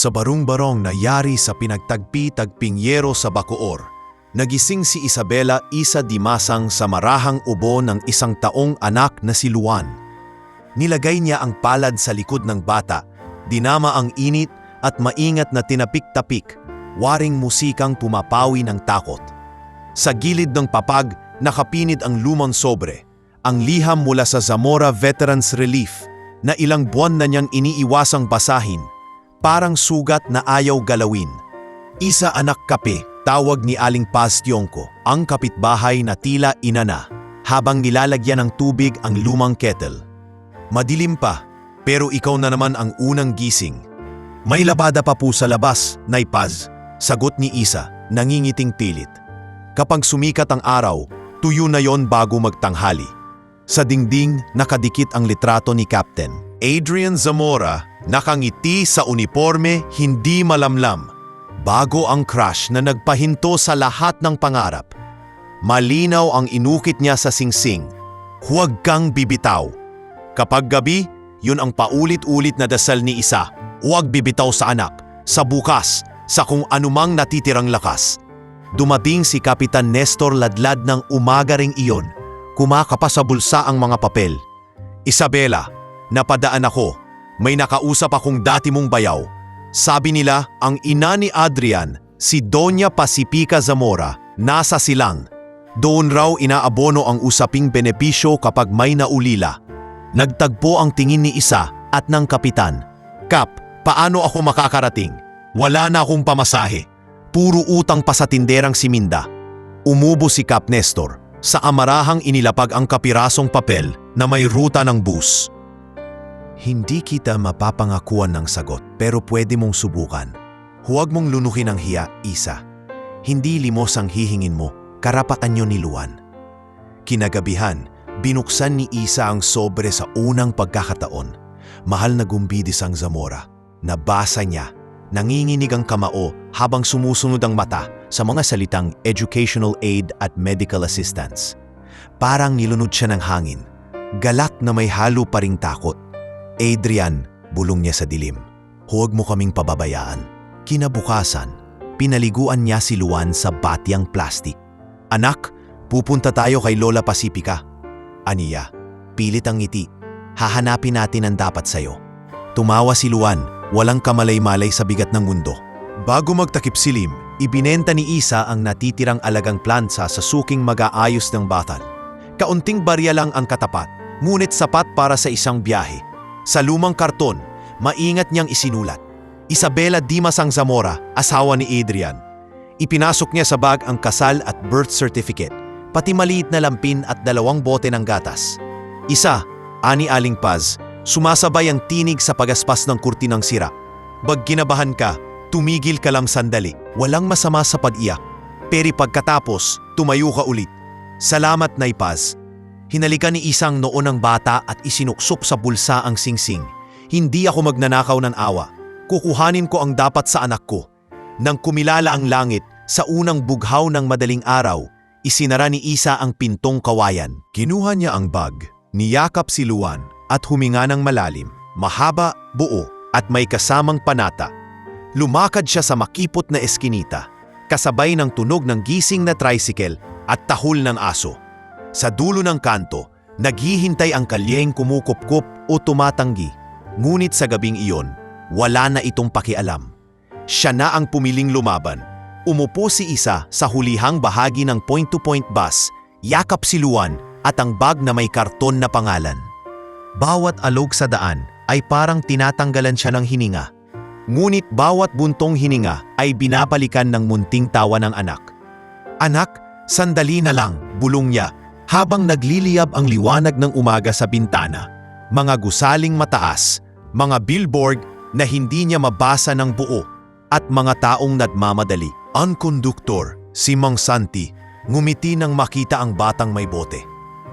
Sa barong-barong na yari sa pinagtagpi-tagping yero sa Bacoor, nagising si Isabela Isa Dimasang sa marahang ubo ng isang taong anak na si Luan. Nilagay niya ang palad sa likod ng bata, dinama ang init at maingat na tinapik-tapik, waring musikang pumapawi ng takot. Sa gilid ng papag, nakapinid ang lumang sobre, ang liham mula sa Zamora Veterans Relief na ilang buwan na niyang iniiwasang basahin, parang sugat na ayaw galawin. Isa anak kape, tawag ni Aling Paz Tiongco, ang kapitbahay na tila inana, habang nilalagyan ng tubig ang lumang kettle. Madilim pa, pero ikaw na naman ang unang gising. May labada pa po sa labas, Nay Paz, sagot ni Isa, nangingiting pilit. Kapag sumikat ang araw, tuyo na yon bago magtanghali. Sa dingding, nakadikit ang litrato ni Captain Adrian Zamora, nakangiti sa uniforme, hindi malamlam. Bago ang crush na nagpahinto sa lahat ng pangarap. Malinaw ang inukit niya sa singsing. Huwag kang bibitaw. Kapag gabi, yun ang paulit-ulit na dasal ni Isa. Huwag bibitaw sa anak, sa bukas, sa kung anumang natitirang lakas. Dumating si Kapitan Nestor ladlad ng umaga ring iyon. Kumakapa sa bulsa ang mga papel. Isabela, napadaan ako. May nakausap akong dati mong bayaw. Sabi nila, ang ina ni Adrian, si Doña Pacifica Zamora, nasa silang. Doon raw inaabono ang usaping benepisyo kapag may naulila. Nagtagpo ang tingin ni Isa at ng kapitan. Kap, paano ako makakarating? Wala na akong pamasahe. Puro utang pa sa tinderang si Minda. Umubo si Kap Nestor. Sa amarahang inilapag ang kapirasong papel na may ruta ng bus. Hindi kita mapapangakuan ng sagot pero pwede mong subukan. Huwag mong lunukin ang hiya, Isa. Hindi limos ang hihingin mo, karapatan nyo ni Luan. Kinagabihan, binuksan ni Isa ang sobre sa unang pagkakataon. Mahal na gumbidis ang Zamora. Nabasa niya, nanginginig ang kamao habang sumusunod ang mata sa mga salitang educational aid at medical assistance. Parang nilunod siya ng hangin. Galak na may halo pa ring takot. Adrian, bulong niya sa dilim. Huwag mo kaming pababayaan. Kinabukasan, pinaliguan niya si Luan sa batyang plastik. Anak, pupunta tayo kay Lola Pacifica. Aniya, pilit ang ngiti. Hahanapin natin ang dapat sayo. Tumawa si Luan, walang kamalay-malay sa bigat ng mundo. Bago magtakip silim, ibinenta ni Isa ang natitirang alagang plansa sa suking mag-aayos ng batal. Kaunting barya lang ang katapat, ngunit sapat para sa isang biyahe. Sa lumang karton, maingat niyang isinulat, Isabela Dimasang Zamora, asawa ni Adrian. Ipinasok niya sa bag ang kasal at birth certificate, pati maliit na lampin at 2 bote ng gatas. Isa, ani Aling Paz, sumasabay ang tinig sa pagaspas ng kurtinang sira. Bag kinabahan ka, tumigil ka lang sandali. Walang masama sa pag-iyak. Pero pagkatapos, tumayo ka ulit. Salamat, Nay Paz. Hinalikan ni Isang noo ng bata at isinuksok sa bulsa ang singsing. Hindi ako magnanakaw ng awa. Kukuhanin ko ang dapat sa anak ko. Nang kumilala ang langit, sa unang bughaw ng madaling araw, isinara ni Isa ang pintong kawayan. Kinuha niya ang bag, niyakap si Luan at huminga ng malalim, mahaba, buo at may kasamang panata. Lumakad siya sa makipot na eskinita, kasabay ng tunog ng gising na tricycle at tahol ng aso. Sa dulo ng kanto, naghihintay ang kalyeng kumukupkup o tumatanggi. Ngunit sa gabing iyon, wala na itong pakialam. Siya na ang pumiling lumaban. Umupo si Isa sa hulihang bahagi ng point-to-point bus, yakap si Luan at ang bag na may karton na pangalan. Bawat alog sa daan ay parang tinatanggalan siya ng hininga. Ngunit bawat buntong hininga ay binabalikan ng munting tawa ng anak. Anak, sandali na lang, bulong niya. Habang nagliliyab ang liwanag ng umaga sa bintana, mga gusaling mataas, mga billboard na hindi niya mabasa ng buo, at mga taong nagmamadali. Ang konduktor, si Mang Santi, ngumiti nang makita ang batang may bote.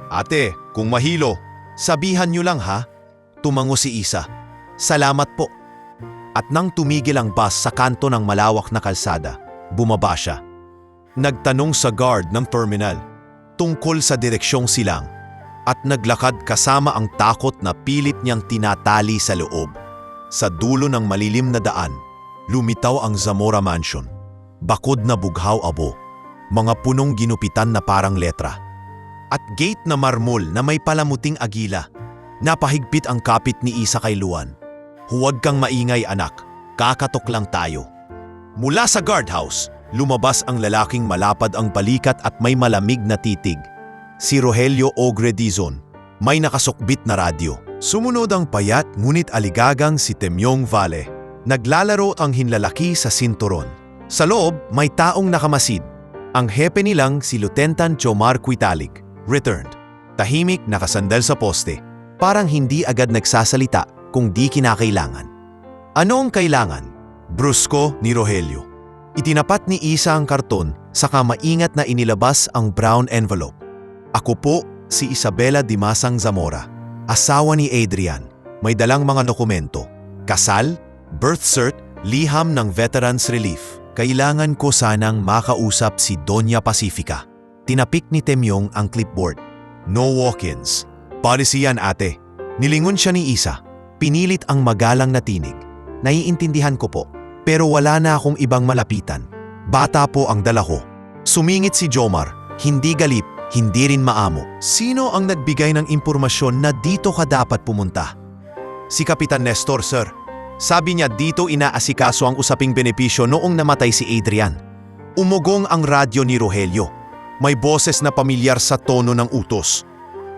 Ate, kung mahilo, sabihan niyo lang ha. Tumango si Isa. Salamat po. At nang tumigil ang bus sa kanto ng malawak na kalsada, bumaba siya. Nagtanong sa guard ng terminal tungkol sa direksyong silang at naglakad kasama ang takot na pilit niyang tinatali sa loob. Sa dulo ng malilim na daan, lumitaw ang Zamora Mansion. Bakod na bughaw abo, mga punong ginupitan na parang letra. At gate na marmol na may palamuting agila. Napahigpit ang kapit ni Isa kay Luan. Huwag kang maingay anak, kakatok lang tayo. Mula sa guardhouse, lumabas ang lalaking malapad ang balikat at may malamig na titig. Si Rogelio Ogre Dizon, may nakasukbit na radyo. Sumunod ang payat ngunit aligagang si Temyong Vale. Naglalaro ang hinlalaki sa sinturon. Sa loob, may taong nakamasid. Ang hepe nilang si Lieutenant Jomar Quitalik, returned. Tahimik nakasandal sa poste, parang hindi agad nagsasalita kung di kinakailangan. Ano ang kailangan? Brusko ni Rogelio. Itinapat ni Isa ang karton, saka maingat na inilabas ang brown envelope. Ako po si Isabela Dimasang Zamora, asawa ni Adrian. May dalang mga dokumento, kasal, birth cert, liham ng Veterans Relief. Kailangan ko sanang makausap si Doña Pacifica. Tinapik ni Temyong ang clipboard. No walk-ins. Policy yan ate. Nilingon siya ni Isa. Pinilit ang magalang na tinig. Naiintindihan ko po, pero wala na akong ibang malapitan. Bata po ang dala ko. Sumingit si Jomar, hindi galip, hindi rin maamo. Sino ang nagbigay ng impormasyon na dito ka dapat pumunta? Si Kapitan Nestor, sir. Sabi niya dito inaasikaso ang usaping benepisyo noong namatay si Adrian. Umugong ang radyo ni Rogelio. May boses na pamilyar sa tono ng utos.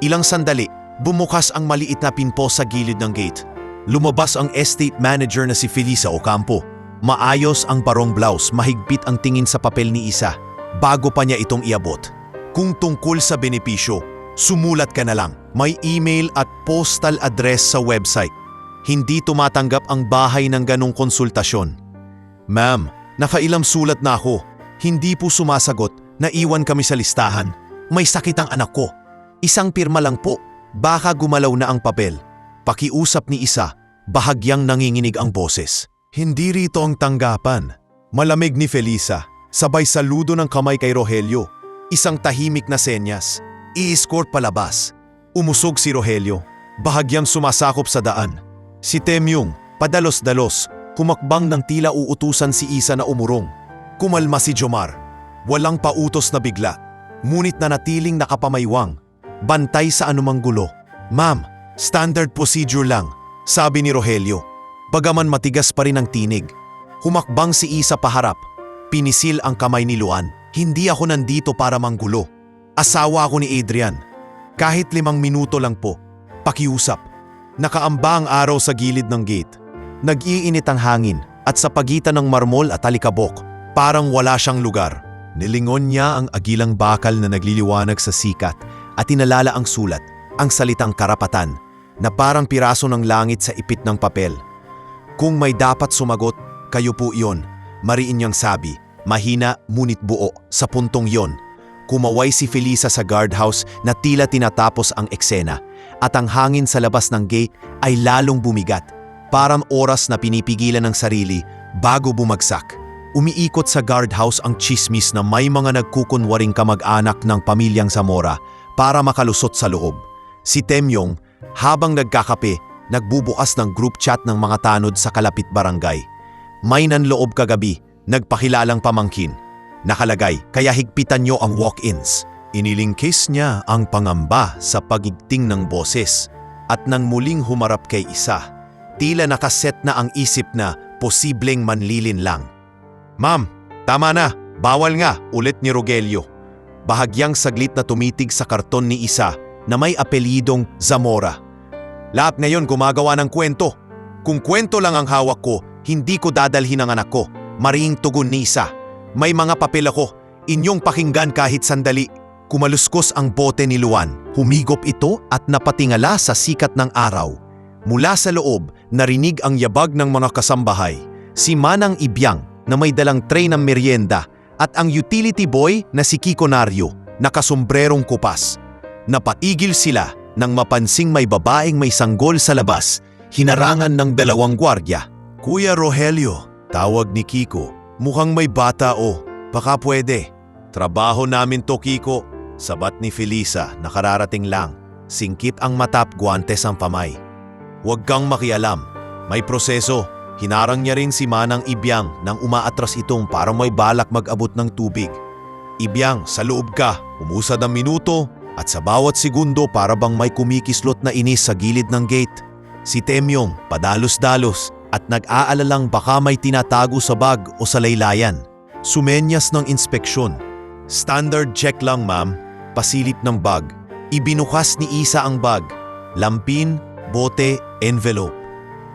Ilang sandali, bumukas ang maliit na pinpo sa gilid ng gate. Lumabas ang estate manager na si Felisa Ocampo. Maayos ang parong blouse, mahigpit ang tingin sa papel ni Isa. Bago pa niya itong iabot. Kung tungkol sa benepisyo, sumulat ka na lang. May email at postal address sa website. Hindi tumatanggap ang bahay ng ganong konsultasyon. Ma'am, nakailang sulat na ako. Hindi po sumasagot, naiwan kami sa listahan. May sakit ang anak ko. Isang pirma lang po, baka gumalaw na ang papel. Pakiusap ni Isa, bahagyang nanginginig ang boses. Hindi rito ang tanggapan. Malamig ni Felisa, sabay saludo ng kamay kay Rogelio. Isang tahimik na senyas. I-escort palabas. Umusog si Rogelio, bahagyang sumasakop sa daan. Si Temyong, padalos-dalos, humakbang ng tila uutusan si Isa na umurong. Kumalma si Jomar. Walang pautos na bigla, ngunit nanatiling nakapamaywang. Bantay sa anumang gulo. Ma'am, standard procedure lang, sabi ni Rogelio. Bagaman matigas pa rin ang tinig. Humakbang si Isa paharap. Pinisil ang kamay ni Luan. Hindi ako nandito para manggulo. Asawa ako ni Adrian. Kahit 5 minuto lang po. Pakiusap. Nakaamba ang araw sa gilid ng gate. Nag-iinit ang hangin at sa pagitan ng marmol at alikabok, parang wala siyang lugar. Nilingon niya ang agilang bakal na nagliliwanag sa sikat at inalala ang sulat, ang salitang karapatan, na parang piraso ng langit sa ipit ng papel. Kung may dapat sumagot, kayo po iyon, mariin niyang sabi. Mahina ngunit buo sa puntong yon. Kumaway si Felisa sa guardhouse na tila tinatapos ang eksena at ang hangin sa labas ng gate ay lalong bumigat. Parang oras na pinipigilan ng sarili bago bumagsak. Umiikot sa guardhouse ang chismis na may mga nagkukunwaring kamag-anak ng pamilyang Zamora para makalusot sa loob. Si Temyong, habang nagkakape, nagbubukas ng group chat ng mga tanod sa kalapit barangay. May nanloob kagabi, nagpakilalang pamangkin. Nakalagay, kaya higpitan nyo ang walk-ins. Inilingkis niya ang pangamba sa pagigting ng boses at nang muling humarap kay Isa, tila nakaset na ang isip na posibleng manlilin lang. Ma'am, tama na, bawal nga, ulit ni Rogelio. Bahagyang saglit na tumitig sa karton ni Isa na may apelidong Zamora. Lahat ngayon gumagawa ng kwento. Kung kwento lang ang hawak ko, hindi ko dadalhin ang anak ko. Mariing tugon ni Isa. May mga papel ako, inyong pakinggan kahit sandali. Kumaluskos ang bote ni Luan. Humigop ito at napatingala sa sikat ng araw. Mula sa loob, narinig ang yabag ng mga kasambahay. Si Manang Ibyang na may dalang tray ng merienda at ang utility boy na si Kiko Nario, nakasombrerong kupas. Napatigil sila nang mapansing may babaeng may sanggol sa labas, hinarangan ng 2 gwardya. Kuya Rogelio, tawag ni Kiko. Mukhang may bata o, baka pwede. Trabaho namin to, Kiko. Sabat ni Felisa, nakararating lang. Singkit ang mata at guwantes ang pamay. Huwag kang makialam. May proseso. Hinarang niya rin si Manang Ibyang nang umaatras itong parang may balak mag-abot ng tubig. Ibyang, sa loob ka, umusad ang minuto at sa bawat segundo para bang may kumikislot na inis sa gilid ng gate. Si Temyong, padalos-dalos at nag-aalalang baka may tinatago sa bag o sa laylayan. Sumenyas ng inspeksyon. Standard check lang ma'am, pasilip ng bag. Ibinukas ni Isa ang bag. Lampin, bote, envelope.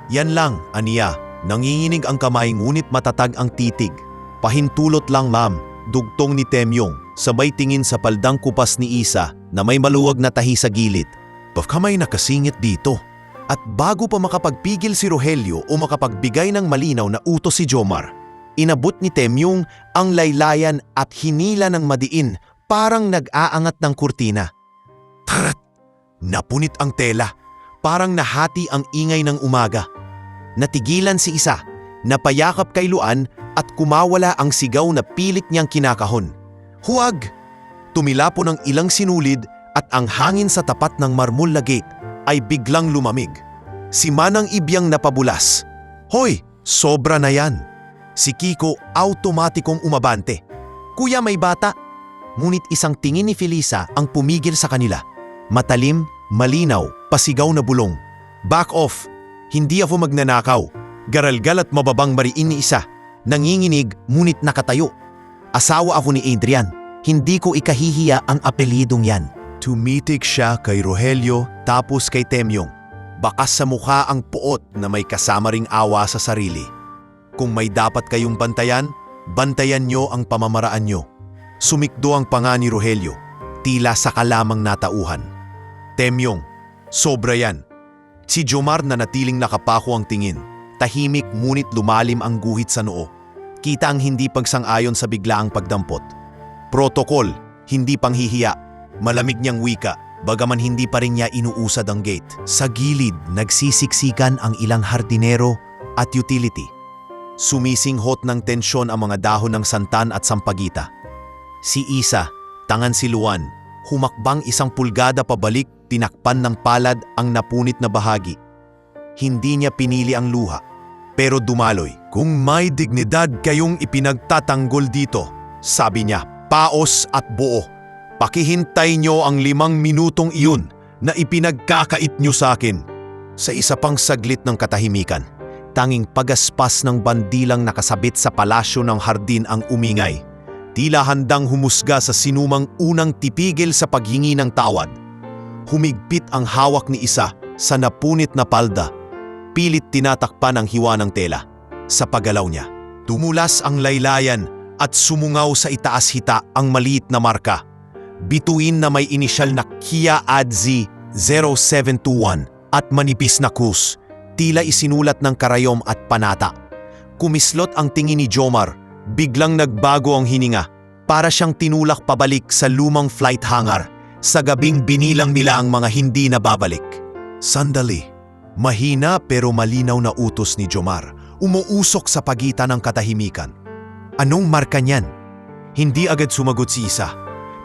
Yan lang, aniya. Nanginginig ang kamay ngunit matatag ang titig. Pahintulot lang ma'am, dugtong ni Temyong, sabay tingin sa paldang kupas ni Isa na may maluwag na tahi sa gilid. Baka may nakasingit dito. At bago pa makapagpigil si Rogelio o makapagbigay ng malinaw na utos si Jomar, inabot ni Temyong ang laylayan at hinila ng madiin parang nag-aangat ng kurtina. Tarat! Napunit ang tela. Parang nahati ang ingay ng umaga. Natigilan si Isa, napayakap kay Luan at kumawala ang sigaw na pilit niyang kinakahon. Huwag! Tumila po ng ilang sinulid at ang hangin sa tapat ng marmol na gate ay biglang lumamig. Si Manang Ibyang napabulas. Hoy! Sobra na yan! Si Kiko automatikong umabante. Kuya, may bata! Ngunit isang tingin ni Felisa ang pumigil sa kanila. Matalim, malinaw, pasigaw na bulong. Back off! Hindi ako magnanakaw. Garalgal at mababang mariin ni Isa. Nanginginig ngunit nakatayo. Asawa ako ni Adrian. Hindi ko ikahihiya ang apelidong yan. Tumitig siya kay Rogelio tapos kay Temyong. Bakas sa mukha ang puot na may kasama ring awa sa sarili. Kung may dapat kayong bantayan, bantayan nyo ang pamamaraan nyo. Sumikdo ang panga ni Rogelio. Tila sa kalamang natauhan. Temyong, sobra yan. Si Jomar na natiling nakapako ang tingin. Tahimik ngunit lumalim ang guhit sa noo. Kita ang hindi pagsang-ayon sa biglaang pagdampot. Protokol, hindi panghihiya. Malamig niyang wika, bagaman hindi pa rin niya inuusad ang gate. Sa gilid, nagsisiksikan ang ilang hardinero at utility. Sumisinghot ng tensyon ang mga dahon ng santan at sampagita. Si Isa, tangan si Luan, humakbang 1 pulgada pabalik, tinakpan ng palad ang napunit na bahagi. Hindi niya pinili ang luha, pero dumaloy. Kung may dignidad kayong ipinagtatanggol dito, sabi niya, paos at buo. Pakihintay niyo ang 5 minutong iyon na ipinagkakait niyo sa akin. Sa isa pang saglit ng katahimikan, tanging pagaspas ng bandilang nakasabit sa palasyo ng hardin ang umingay. Tila handang humusga sa sinumang unang tipigil sa paghingi ng tawad. Humigpit ang hawak ni Isa sa napunit na palda. Pilit tinatakpan ang hiwa ng tela. Sa paggalaw niya, tumulas ang laylayan at sumungaw sa itaas hita ang maliit na marka. Bituin na may inisyal na Kia Adzi 0721 at manipis na krus. Tila isinulat ng karayom at panata. Kumislot ang tingin ni Jomar. Biglang nagbago ang hininga. Para siyang tinulak pabalik sa lumang flight hangar. Sa gabing binilang nila ang mga hindi na babalik. Sandali. Mahina pero malinaw na utos ni Jomar. Umuusok sa pagitan ng katahimikan. Anong marka niyan? Hindi agad sumagot si Isa.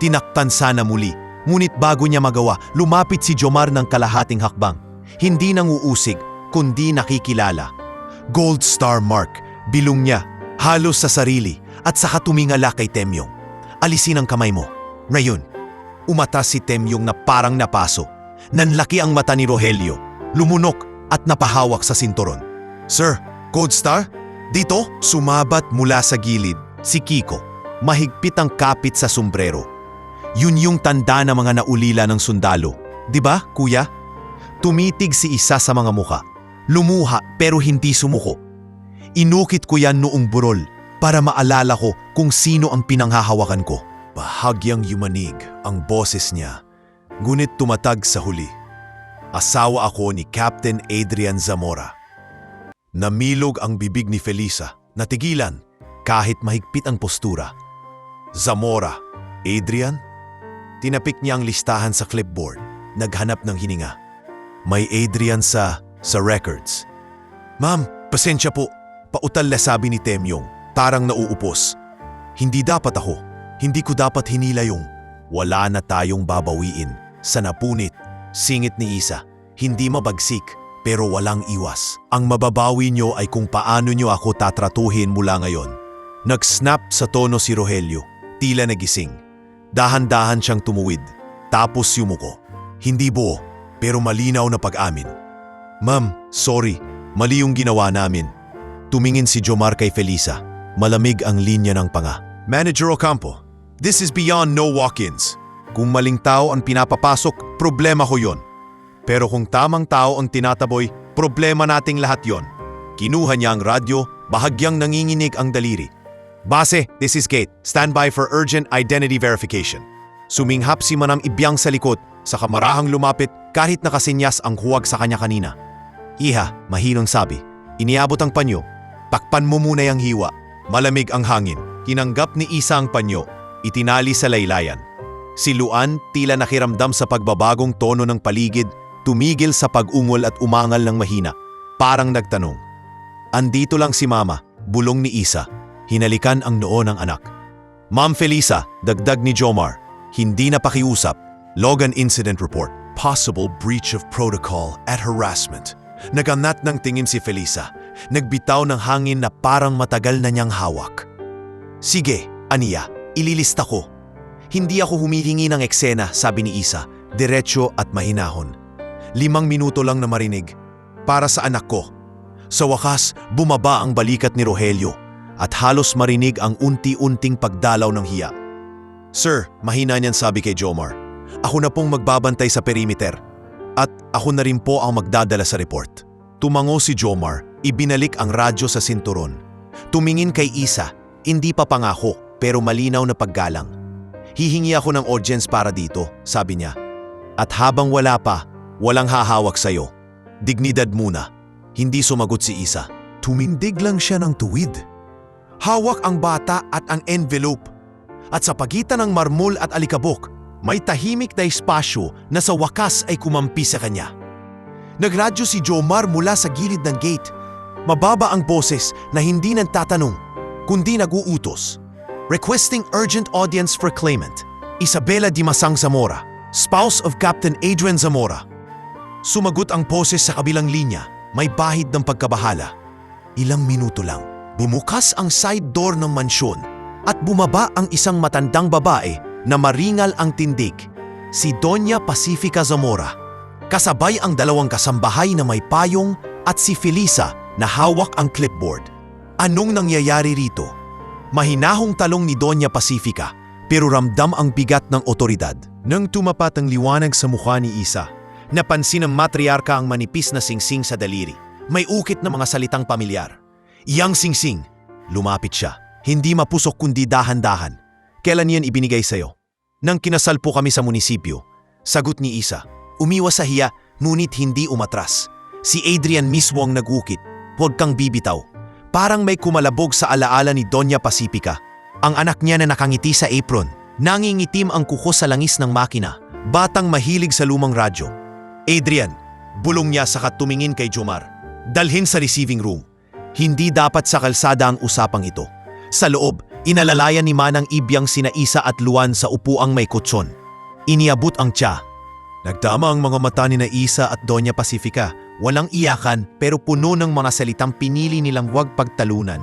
Tinaktan sana muli. Ngunit bago niya magawa, lumapit si Jomar ng kalahating hakbang. Hindi nanguusig, kundi nakikilala. Gold Star Mark, bilong niya, halos sa sarili at saka tumingala kay Temyong. Alisin ang kamay mo. Ngayon, umatas si Temyong na parang napaso. Nanlaki ang mata ni Rogelio, lumunok at napahawak sa sinturon. Sir, Gold Star? Dito? Sumabat mula sa gilid si Kiko. Mahigpit ang kapit sa sombrero. Yun yung tanda ng mga naulila ng sundalo. Diba, kuya? Tumitig si Isa sa mga muka. Lumuha pero hindi sumuko. Inukit ko yan noong burol para maalala ko kung sino ang pinanghahawakan ko. Bahagyang yumanig ang boses niya, ngunit tumatag sa huli. Asawa ako ni Captain Adrian Zamora. Namilog ang bibig ni Felisa, natigilan kahit mahigpit ang postura. Zamora, Adrian? Tinapik niya ang listahan sa clipboard, naghanap ng hininga. May Adrian sa records. Ma'am, pasensya po. Pautal na sabi ni Temyong, parang nauupos. Hindi dapat ako. Hindi ko dapat hinila yung wala na tayong babawiin. Sa napunit, singit ni Isa. Hindi mabagsik, pero walang iwas. Ang mababawi nyo ay kung paano nyo ako tatratuhin mula ngayon. Nag-snap sa tono si Rogelio, tila nagising. Dahan-dahan siyang tumuwid, tapos yumuko. Hindi buo, pero malinaw na pag-amin. Ma'am, sorry, mali yung ginawa namin. Tumingin si Jomar kay Felisa. Malamig ang linya ng panga. Manager Ocampo, this is beyond no walk-ins. Kung maling tao ang pinapapasok, problema ko yon. Pero kung tamang tao ang tinataboy, problema nating lahat yon. Kinuha niya ang radyo, bahagyang nanginginig ang daliri. Base, this is Kate. Stand by for urgent identity verification. Suminghap si Manang Ibyang sa likod, sa kamarahang lumapit kahit nakasinyas ang huwag sa kanya kanina. Iha, mahilong sabi, iniabot ang panyo. Takpan mo muna yung hiwa. Malamig ang hangin. Tinanggap ni Isa ang panyo. Itinali sa laylayan. Si Luan, tila nakiramdam sa pagbabagong tono ng paligid, tumigil sa pag-ungol at umangal ng mahina. Parang nagtanong. Andito lang si Mama, bulong ni Isa. Hinalikan ang noo ng anak. Ma'am Felisa, dagdag ni Jomar. Hindi na pakiusap. Logan Incident Report. Possible breach of protocol at harassment. Naganat ng tingin si Felisa. Nagbitaw ng hangin na parang matagal na niyang hawak. Sige, Aniya, ililista ko. Hindi ako humihingi ng eksena, sabi ni Isa, diretsyo at mahinahon. 5 minuto lang na marinig. Para sa anak ko. Sa wakas, bumaba ang balikat ni Rogelio at halos marinig ang unti-unting pagdalaw ng hiya. Sir, mahina niyan sabi kay Jomar. Ako na pong magbabantay sa perimeter. At ako na rin po ang magdadala sa report. Tumango si Jomar, ibinalik ang radyo sa sinturon. Tumingin kay Isa, hindi pa pangako pero malinaw na paggalang. Hihingi ako ng audience para dito, sabi niya. At habang wala pa, walang hahawak sa'yo. Dignidad muna. Hindi sumagot si Isa. Tumindig lang siya ng tuwid. Hawak ang bata at ang envelope. At sa pagitan ng marmol at alikabok, may tahimik na espasyo na sa wakas ay kumampi sa kanya. Nagradyo si Jomar mula sa gilid ng gate. Mababa ang boses na hindi nagtatanong, kundi nag-uutos. Requesting urgent audience for claimant, Isabela Dimasang Zamora, spouse of Captain Adrian Zamora. Sumagot ang boses sa kabilang linya, may bahid ng pagkabahala. Ilang minuto lang, bumukas ang side door ng mansyon at bumaba ang isang matandang babae na maringal ang tindig, si Doña Pacifica Zamora. Kasabay ang 2 kasambahay na may payong at si Felisa na hawak ang clipboard. Anong nangyayari rito? Mahinahong talong ni Doña Pacifica pero ramdam ang bigat ng otoridad. Nang tumapat ang liwanag sa mukha ni Isa, napansin ng matriarka ang manipis na singsing sa daliri. May ukit na mga salitang pamilyar. Iyang singsing, lumapit siya. Hindi mapusok kundi dahan-dahan. Kailan yan ibinigay sa'yo? Nang kinasal po kami sa munisipyo, sagot ni Isa. Umiwas sa hiya, ngunit hindi umatras. Si Adrian mismo ang nag-ukit. Huwag kang bibitaw. Parang may kumalabog sa alaala ni Doña Pacifica. Ang anak niya na nakangiti sa apron. Nangingitim ang kuko sa langis ng makina. Batang mahilig sa lumang radyo. Adrian, bulong niya saka tumingin kay Jomar. Dalhin sa receiving room. Hindi dapat sa kalsada ang usapang ito. Sa loob, inalalayan ni Manang Ibyang sina Isa at Luan sa upuang may kutson. Iniabot ang tsa. Nagdama ang mga mata ni na Isa at Doña Pacifica. Walang iyakan pero puno ng mga salitang pinili nilang huwag pagtalunan.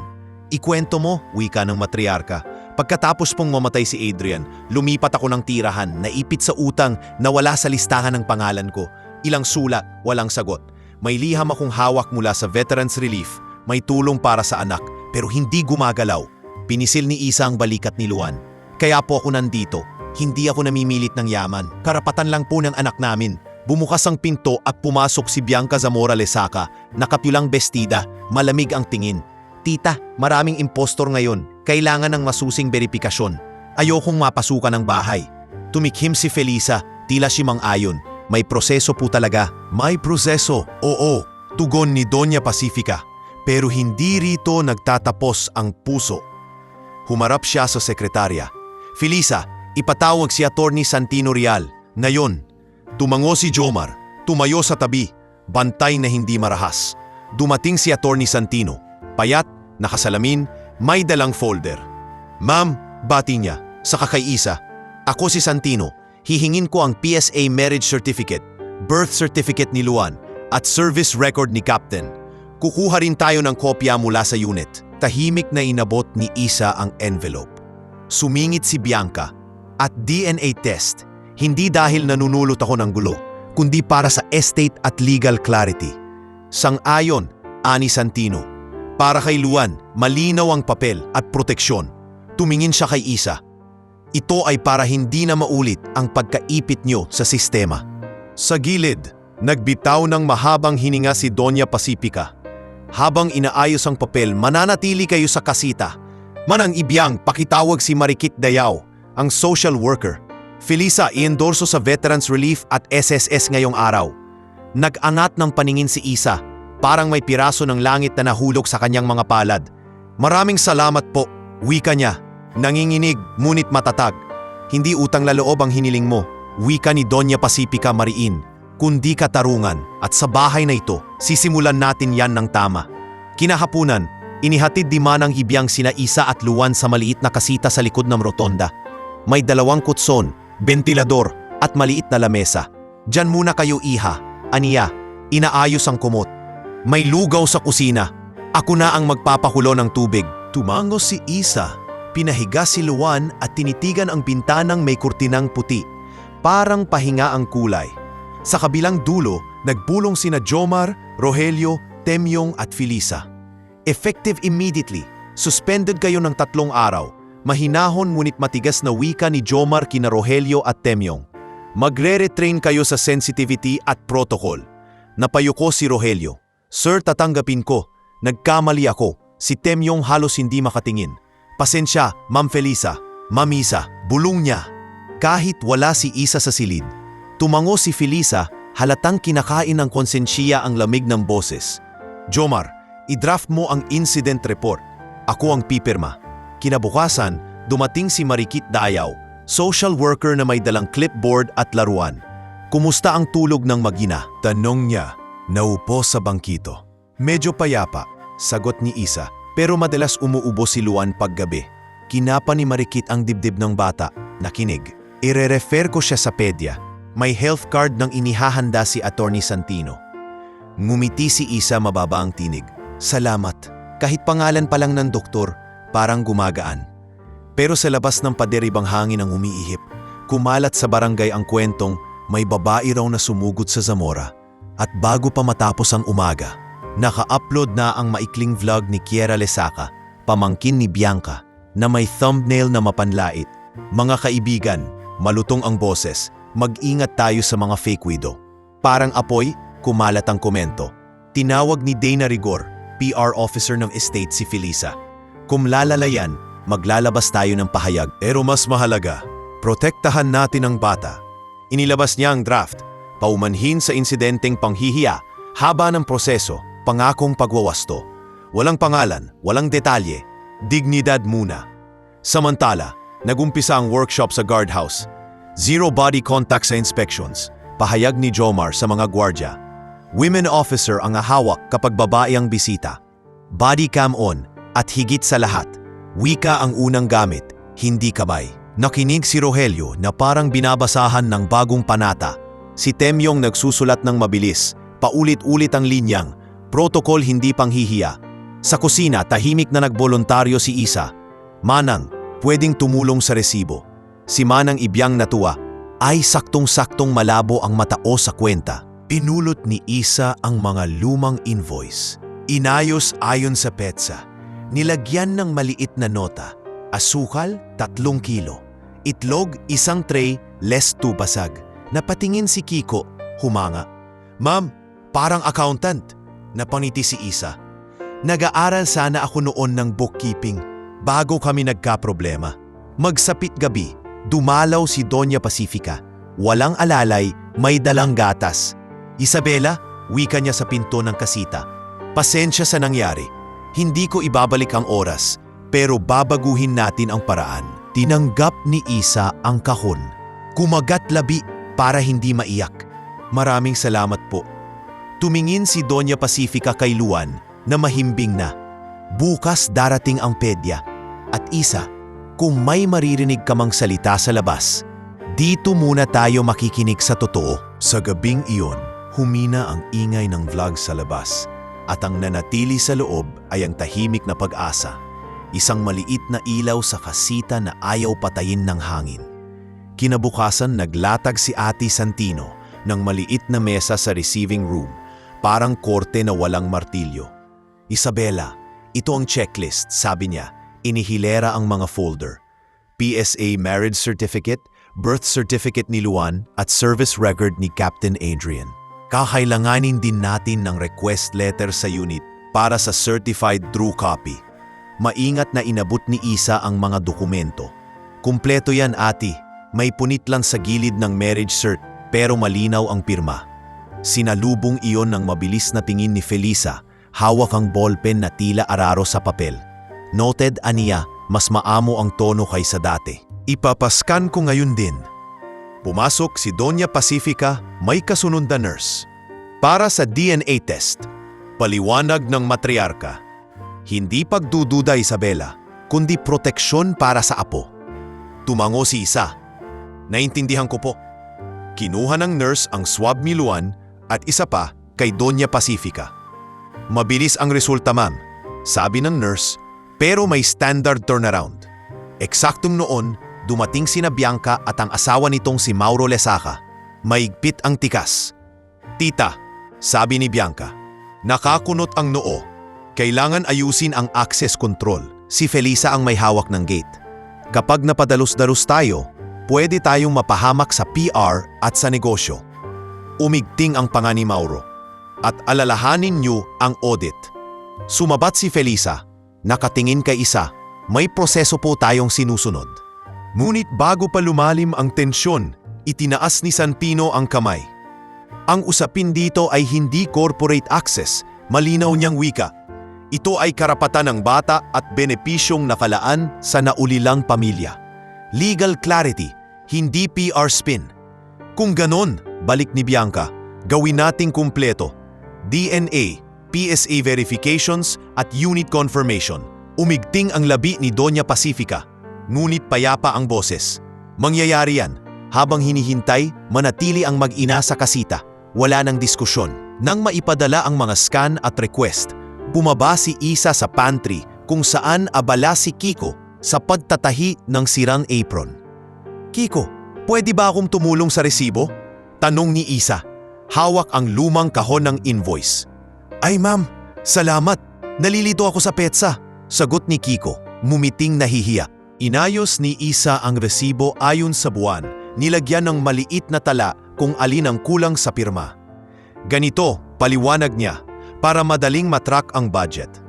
Ikwento mo, wika ng matriarka. Pagkatapos pong mamatay si Adrian, lumipat ako ng tirahan, naipit sa utang na wala sa listahan ng pangalan ko. Ilang sulat, walang sagot. May liham akong hawak mula sa Veterans Relief. May tulong para sa anak pero hindi gumagalaw. Pinisil ni Isa ang balikat ni Luan. Kaya po ako nandito. Hindi ako namimilit ng yaman. Karapatan lang po ng anak namin. Bumukas ang pinto at pumasok si Bianca Zamora Lesaca. Nakapyulang bestida, malamig ang tingin. Tita, maraming impostor ngayon. Kailangan ng masusing beripikasyon. Ayokong mapasukan ng bahay. Tumikhim si Felisa, tila si Mang Ayon. May proseso po talaga. May proseso, oo. Tugon ni Doña Pacifica. Pero hindi rito nagtatapos ang puso. Humarap siya sa sekretarya. Felisa, ipatawag si Attorney Santino Real. Ngayon, tumango si Jomar. Tumayo sa tabi. Bantay na hindi marahas. Dumating si Attorney Santino. Payat, nakasalamin, may dalang folder. Ma'am, bati niya, saka kay Isa. Ako si Santino. Hihingin ko ang PSA marriage certificate, birth certificate ni Luan, at service record ni Captain. Kukuha rin tayo ng kopya mula sa unit. Tahimik na inabot ni Isa ang envelope. Sumingit si Bianca at DNA test, hindi dahil nanunulot ako ng gulo, kundi para sa estate at legal clarity. Sang-ayon, Ani Santino. Para kay Luan, malinaw ang papel at proteksyon. Tumingin siya kay Isa. Ito ay para hindi na maulit ang pagkaipit nyo sa sistema. Sa gilid, nagbitaw ng mahabang hininga si Doña Pacifica. Habang inaayos ang papel, mananatili kayo sa kasita. Manang Ibyang, pakitawag si Marikit Dayao, ang social worker. Felisa, i-endorso sa Veterans Relief at SSS ngayong araw. Nag-anat ng paningin si Isa, parang may piraso ng langit na nahulog sa kanyang mga palad. Maraming salamat po, wika niya. Nanginginig, ngunit matatag. Hindi utang laloob ang hiniling mo, wika ni Doña Pacifica Mariin, kundi katarungan, at sa bahay na ito, sisimulan natin yan ng tama. Kinahapunan, inihatid di Manang Ibyang sina Isa at Luan sa maliit na kasita sa likod ng rotonda. May 2 kutson, bentilador, at maliit na lamesa. Diyan muna kayo, iha, aniya, inaayos ang kumot. May lugaw sa kusina. Ako na ang magpapakulo ng tubig. Tumango si Isa, pinahiga si Luan at tinitigan ang bintanang may kurtinang puti. Parang pahinga ang kulay. Sa kabilang dulo, nagbulong sina Jomar, Rogelio, Temyong at Felisa. Effective immediately, suspended kayo ng 3 araw. Mahinahon ngunit matigas na wika ni Jomar kina Rogelio at Temyong. Magre-retrain kayo sa sensitivity at protocol. Napayuko si Rogelio. Sir, tatanggapin ko. Nagkamali ako. Si Temyong halos hindi makatingin. Pasensya, Ma'am Felisa. Ma'am Isa, bulong niya. Kahit wala si Isa sa silid. Tumango si Felisa, halatang kinakain ng konsensya ang lamig ng boses. Jomar, i-draft mo ang incident report. Ako ang pipirma. Kinabukasan, dumating si Marikit Dayao, social worker na may dalang clipboard at laruan. Kumusta ang tulog ng mag-ina? Tanong niya, naupo sa bangkito. Medyo payapa, sagot ni Isa, pero madalas umuubo si Luan paggabi. Kinapa ni Marikit ang dibdib ng bata, nakinig. Ire-refer ko siya sa pedya. May health card nang inihahanda si Attorney Santino. Ngumiti si Isa, mababa ang tinig. Salamat. Kahit pangalan pa lang ng doktor, parang gumagaan. Pero sa labas ng paderibang hangin ang umiihip, kumalat sa barangay ang kwentong may babae raw na sumugod sa Zamora. At bago pa matapos ang umaga, naka-upload na ang maikling vlog ni Kiera Lesaca, pamangkin ni Bianca, na may thumbnail na mapanlait. Mga kaibigan, malutong ang boses. Mag-ingat tayo sa mga fake widow. Parang apoy, kumalat ang komento. Tinawag ni Dana Rigor, PR officer ng estate si Felisa. Kung lalalayan, maglalabas tayo ng pahayag. Pero mas mahalaga, protektahan natin ang bata. Inilabas niya ang draft, paumanhin sa insidenteng panghihiya, haba ng proseso, pangakong pagwawasto. Walang pangalan, walang detalye, dignidad muna. Samantala, nagumpisa ang workshop sa guardhouse. Zero body contact sa inspections, pahayag ni Jomar sa mga gwardya. Women officer ang hawak kapag babae ang bisita. Body cam on at higit sa lahat, wika ang unang gamit, hindi kamay. Nakinig si Rogelio na parang binabasahan ng bagong panata. Si Temyong nagsusulat ng mabilis, paulit-ulit ang linyang, protocol hindi panghihiya. Sa kusina, tahimik na nagboluntaryo si Isa. Manang, pwedeng tumulong sa resibo. Si Manang Ibyang natuwa, ay saktong-saktong malabo ang matao sa kwenta. Pinulot ni Isa ang mga lumang invoice. Inayos ayon sa petsa. Nilagyan ng maliit na nota. Asukal, 3 kilo. Itlog, 1 tray, less 2 basag. Napatingin si Kiko, humanga. Ma'am, parang accountant. Napangiti si Isa. Nag-aaral sana ako noon ng bookkeeping bago kami nagka-problema. Magsapit gabi, dumalaw si Doña Pacifica. Walang alalay, may dalang gatas. Isabela, wika niya sa pinto ng kasita. Pasensya sa nangyari. Hindi ko ibabalik ang oras, pero babaguhin natin ang paraan. Tinanggap ni Isa ang kahon. Kumagat labi para hindi maiyak. Maraming salamat po. Tumingin si Doña Pacifica kay Luan na mahimbing na. Bukas darating ang pedya. At Isa, kung may maririnig ka mang salita sa labas, dito muna tayo makikinig sa totoo. Sa gabing iyon, Humina ang ingay ng vlog sa labas at ang nanatili sa loob ay ang tahimik na pag-asa. Isang maliit na ilaw sa kasita na ayaw patayin ng hangin. Kinabukasan naglatag si Ate Santino ng maliit na mesa sa receiving room, parang korte na walang martilyo. Isabela, ito ang checklist, sabi niya. Inihilera ang mga folder. PSA marriage certificate, birth certificate ni Luan at service record ni Captain Adrian. Kakailanganin din natin ng request letter sa unit para sa certified true copy. Maingat na inabot ni Isa ang mga dokumento. Kumpleto yan, ate. May punit lang sa gilid ng marriage cert pero malinaw ang pirma. Sinalubong iyon ng mabilis na tingin ni Felisa, hawak ang ballpen na tila araro sa papel. Noted aniya, mas maamo ang tono kaysa dati. Ipapaskan ko ngayon din. Pumasok si Doña Pacifica, may kasunod na nurse. Para sa DNA test, paliwanag ng matriarka. Hindi pagdududa, Isabela, kundi proteksyon para sa apo. Tumango si Isa. Naintindihan ko po. Kinuha ng nurse ang swab ni Luan at isa pa kay Doña Pacifica. Mabilis ang resulta, ma'am, sabi ng nurse, pero may standard turnaround. Eksaktong noon, dumating sina Bianca at ang asawa nitong si Mauro Lesaca. Maigpit ang tikas. Tita, sabi ni Bianca, nakakunot ang noo. Kailangan ayusin ang access control. Si Felisa ang may hawak ng gate. Kapag napadalos-dalos tayo, pwede tayong mapahamak sa PR at sa negosyo. Umigting ang panga ni Mauro. At alalahanin niyo ang audit. Sumabat si Felisa. Nakatingin kay Isa. May proseso po tayong sinusunod. Ngunit bago pa lumalim ang tensyon, itinaas ni Santino ang kamay. Ang usapin dito ay hindi corporate access, malinaw niyang wika. Ito ay karapatan ng bata at benepisyong nakalaan sa naulilang pamilya. Legal clarity, hindi PR spin. Kung ganon, balik ni Bianca, gawin nating kumpleto. DNA, PSA verifications at unit confirmation. Umigting ang labi ni Doña Pacifica. Ngunit payapa ang boses. Mangyayari yan. Habang hinihintay, manatili ang mag-ina sa kasita. Wala nang diskusyon. Nang maipadala ang mga scan at request, bumaba si Isa sa pantry kung saan abala si Kiko sa pagtatahi ng sirang apron. Kiko, pwede ba akong tumulong sa resibo? Tanong ni Isa. Hawak ang lumang kahon ng invoice. Ay ma'am, salamat. Nalilito ako sa petsa. Sagot ni Kiko, mumiting nahihiya. Inayos ni Isa ang resibo ayon sa buwan, nilagyan ng maliit na tala kung alin ang kulang sa pirma. Ganito, paliwanag niya, para madaling matrack ang budget.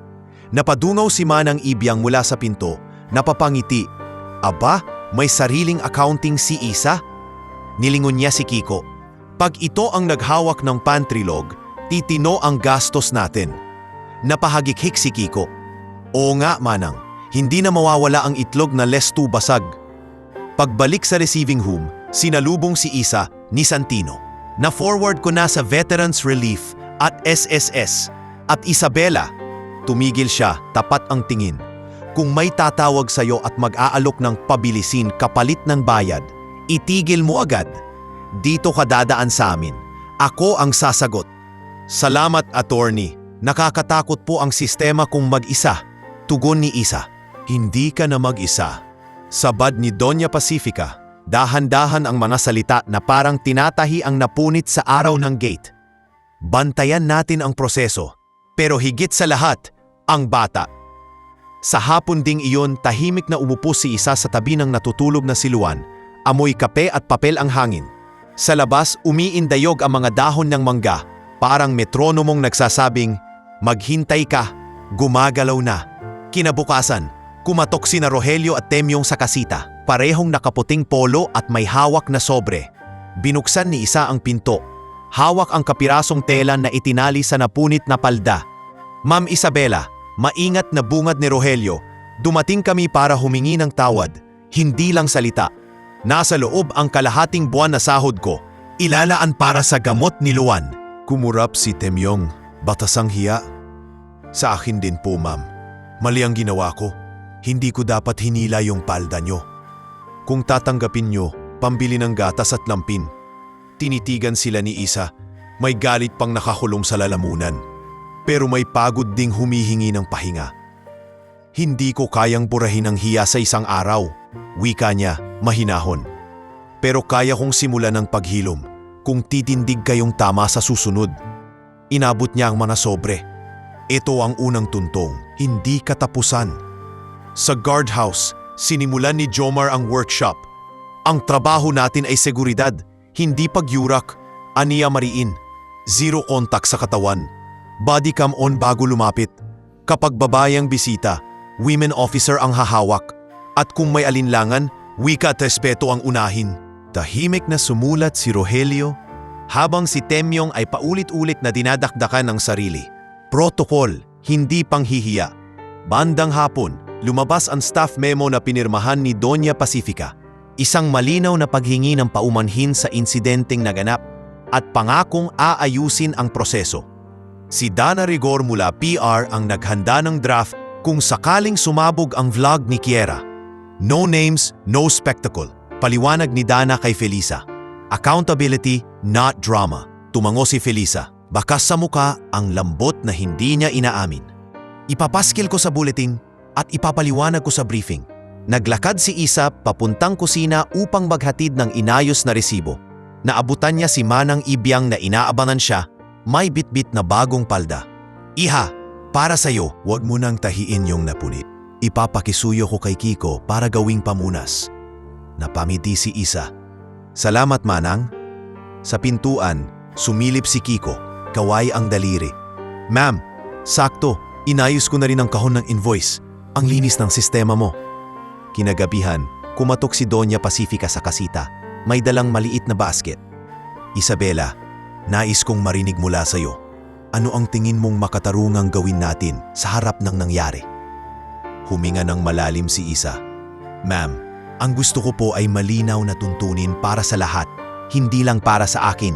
Napadungaw si Manang Ibiang mula sa pinto, napapangiti. Aba, may sariling accounting si Isa? Nilingon niya si Kiko. Pag ito ang naghawak ng pantry log, titino ang gastos natin. Napahagikhik si Kiko. Oo nga, Manang. Hindi na mawawala ang itlog na less 2 basag. Pagbalik sa receiving room, sinalubong si Isa ni Santino. Na-forward ko na sa Veterans Relief at SSS. At Isabela, tumigil siya, tapat ang tingin. Kung may tatawag sa'yo at mag-aalok ng pabilisin kapalit ng bayad, itigil mo agad. Dito ka dadaan sa amin. Ako ang sasagot. Salamat, attorney. Nakakatakot po ang sistema kung mag-isa. Tugon ni Isa. Hindi ka na mag-isa. Sabad ni Doña Pacifica, dahan-dahan ang mga salita na parang tinatahi ang napunit sa araw ng gate. Bantayan natin ang proseso, pero higit sa lahat, ang bata. Sa hapon ding iyon, tahimik na umupo si Isa sa tabi ng natutulog na si Luan. Amoy kape at papel ang hangin. Sa labas, umiindayog ang mga dahon ng mangga, parang metronomong nagsasabing, maghintay ka, gumagalaw na. Kinabukasan, kumatok sina Rogelio at Temyong sa kasita, parehong nakaputing polo at may hawak na sobre. Binuksan ni Isa ang pinto. Hawak ang kapirasong tela na itinali sa napunit na palda. Ma'am Isabela, maingat na bungad ni Rogelio, dumating kami para humingi ng tawad, hindi lang salita. Nasa loob ang kalahating buwan na sahod ko, ilalaan para sa gamot ni Luan. Kumurap si Temyong, batasang hiya. Sa akin din po, ma'am. Mali ang ginawa ko. Hindi ko dapat hinila yung palda nyo. Kung tatanggapin nyo, pambili ng gatas at lampin. Tinitigan sila ni Isa. May galit pang nakakulong sa lalamunan. Pero may pagod ding humihingi ng pahinga. Hindi ko kayang burahin ang hiya sa isang araw. Wika niya, mahinahon. Pero kaya kong simulan ng paghilom kung titindig kayong tama sa susunod. Inabot niya ang mga sobre. Ito ang unang tuntong, hindi katapusan. Sa guardhouse, sinimulan ni Jomar ang workshop. Ang trabaho natin ay seguridad, hindi pagyurak. Aniya Mariin, zero contact sa katawan. Body cam on bago lumapit. Kapag babayang bisita, women officer ang hahawak. At kung may alinlangan, wika at respeto ang unahin. Tahimik na sumulat si Rogelio habang si Temyong ay paulit-ulit na dinadakdakan ng sarili. Protocol, hindi panghihiya. Bandang hapon, lumabas ang staff memo na pinirmahan ni Doña Pacifica. Isang malinaw na paghingi ng paumanhin sa insidenteng naganap at pangakong aayusin ang proseso. Si Dana Rigor mula PR ang naghanda ng draft kung sakaling sumabog ang vlog ni Kiera. No names, no spectacle. Paliwanag ni Dana kay Felisa. Accountability, not drama. Tumango si Felisa. Bakas sa muka ang lambot na hindi niya inaamin. Ipapaskil ko sa bulletin at ipapaliwanag ko sa briefing. Naglakad si Isa papuntang kusina upang maghatid ng inayos na resibo. Naabutan niya si Manang Ibyang na inaabangan siya, may bitbit na bagong palda. Iha, para sa'yo, huwag mo nang tahiin yung napunit. Ipapakisuyo ko kay Kiko para gawing pamunas. Napamiti si Isa. Salamat Manang. Sa pintuan, sumilip si Kiko, kaway ang daliri. Ma'am, sakto, inayos ko na rin ang kahon ng invoice. Ang linis ng sistema mo. Kinagabihan, kumatok si Doña Pacifica sa kasita. May dalang maliit na basket. Isabela, nais kong marinig mula sa'yo. Ano ang tingin mong makatarungang gawin natin sa harap ng nangyari? Huminga ng malalim si Isa. Ma'am, ang gusto ko po ay malinaw na tuntunin para sa lahat, hindi lang para sa akin.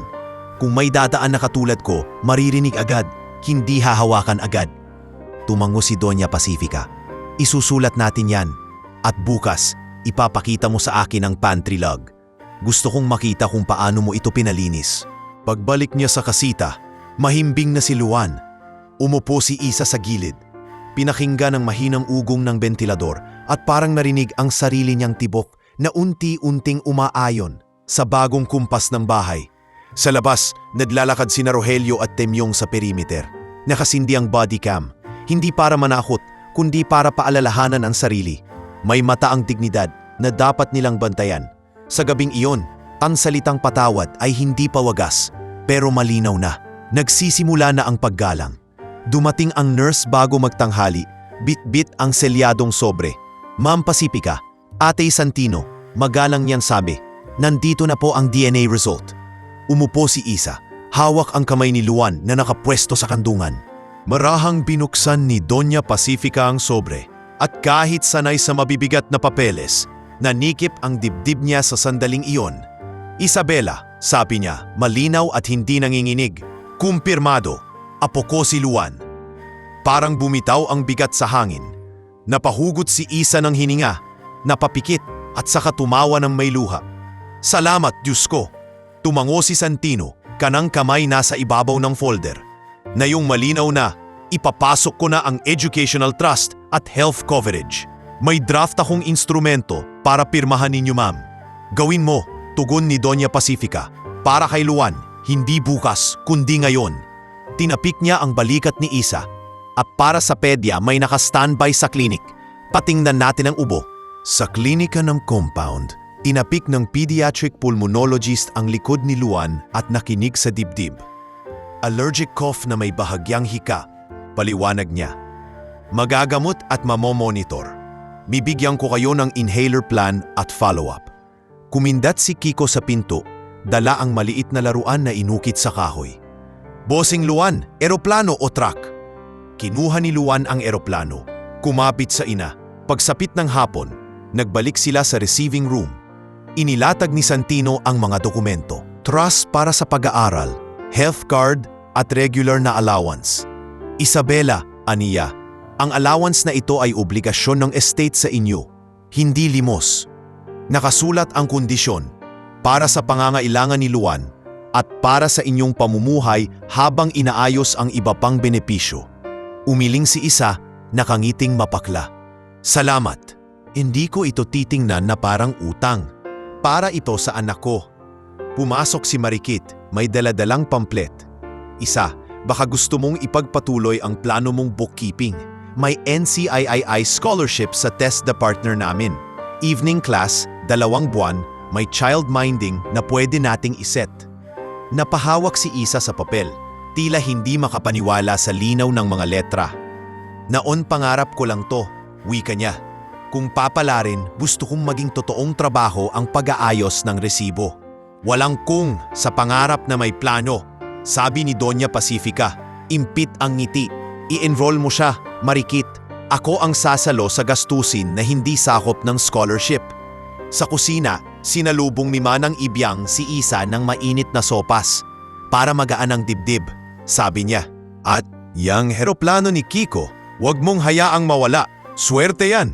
Kung may dadaan na katulad ko, maririnig agad, hindi hahawakan agad. Tumango si Doña Pacifica. Isusulat natin yan. At bukas, ipapakita mo sa akin ang pantry log. Gusto kong makita kung paano mo ito pinalinis. Pagbalik niya sa kasita, mahimbing na si Luan. Umupo si Isa sa gilid. Pinakinggan ng mahinang ugong ng bentilador at parang narinig ang sarili niyang tibok na unti-unting umaayon sa bagong kumpas ng bahay. Sa labas, naglalakad sina Rogelio at Temyong sa perimeter. Nakasindi ang body cam, hindi para manakot, kundi para paalalahanan ang sarili. May mata ang dignidad na dapat nilang bantayan. Sa gabing iyon, ang salitang patawad ay hindi pa wagas, pero malinaw na. Nagsisimula na ang paggalang. Dumating ang nurse bago magtanghali, bit-bit ang selyadong sobre. Ma'am Pacifica, Ate Santino, magalang niyan sabi, nandito na po ang DNA result. Umupo si Isa, hawak ang kamay ni Luan na nakapwesto sa kandungan. Marahang binuksan ni Doña Pacifica ang sobre at kahit sanay sa mabibigat na papeles, nanikip ang dibdib niya sa sandaling iyon. Isabela, sabi niya, malinaw at hindi nanginginig. Kumpirmado, apo ko si Luan. Parang bumitaw ang bigat sa hangin. Napahugot si Isa ng hininga, napapikit at saka tumawa ng may luha. Salamat, Diyos ko. Tumango si Santino, kanang kamay nasa ibabaw ng folder. Ngayong malinaw na, ipapasok ko na ang educational trust at health coverage. May draft akong instrumento para pirmahan ninyo, ma'am. Gawin mo, tugon ni Doña Pacifica, para kay Luan, hindi bukas, kundi ngayon. Tinapik niya ang balikat ni Isa. At para sa pedya may naka-standby sa klinik. Patingnan natin ang ubo. Sa klinika ng compound, tinapik ng pediatric pulmonologist ang likod ni Luan at nakinig sa dibdib. Allergic cough na may bahagyang hika, paliwanag niya. Magagamot at mamomonitor. Bibigyan ko kayo ng inhaler plan at follow-up. Kumindat si Kiko sa pinto, dala ang maliit na laruan na inukit sa kahoy. Bossing Luan, eroplano o truck? Kinuha ni Luan ang eroplano, kumapit sa ina. Pagsapit ng hapon, nagbalik sila sa receiving room. Inilatag ni Santino ang mga dokumento. Trust para sa pag-aaral, health card at regular na allowance. Isabela, aniya, ang allowance na ito ay obligasyon ng estate sa inyo, hindi limos. Nakasulat ang kondisyon. Para sa pangangailangan ni Luan, at para sa inyong pamumuhay habang inaayos ang iba pang benepisyo. Umiling si Isa, nakangiting mapakla. Salamat. Hindi ko ito titingnan na parang utang. Para ito sa anak ko. Pumasok si Marikit, may daladalang pamphlet. Isa, baka gusto mong ipagpatuloy ang plano mong bookkeeping. May NCIII scholarship sa test the partner namin. Evening class, 2 buwan, may child minding na pwede nating iset. Napahawak si Isa sa papel, tila hindi makapaniwala sa linaw ng mga letra. Naon pangarap ko lang to, wika niya. Kung papalarin, gusto kong maging totoong trabaho ang pag-aayos ng resibo. Walang kung sa pangarap na may plano. Sabi ni Doña Pacifica, impit ang ngiti. I-enroll mo siya, Marikit. Ako ang sasalo sa gastusin na hindi sakop ng scholarship. Sa kusina, sinalubong ni Manang Ibyang si Isa ng mainit na sopas para magaan ang dibdib. Sabi niya, at yang heroplano ni Kiko, wag mong hayaang mawala. Swerte yan.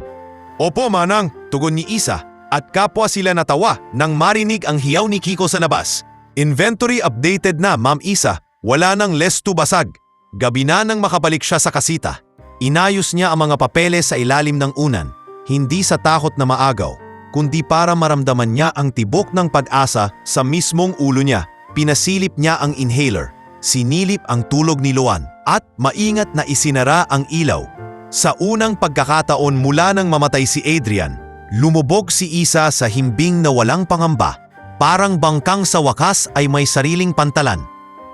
Opo, Manang, tugon ni Isa at kapwa sila natawa nang marinig ang hiyaw ni Kiko sa labas. Inventory updated na, Ma'am Isa. Wala nang less to basag. Gabi na nang makabalik siya sa kasita. Inayos niya ang mga papeles sa ilalim ng unan, hindi sa takot na maagaw, kundi para maramdaman niya ang tibok ng pag-asa sa mismong ulo niya. Pinasilip niya ang inhaler, sinilip ang tulog ni Luan, at maingat na isinara ang ilaw. Sa unang pagkakataon mula nang mamatay si Adrian, lumubog si Isa sa himbing na walang pangamba, parang bangkang sa wakas ay may sariling pantalan.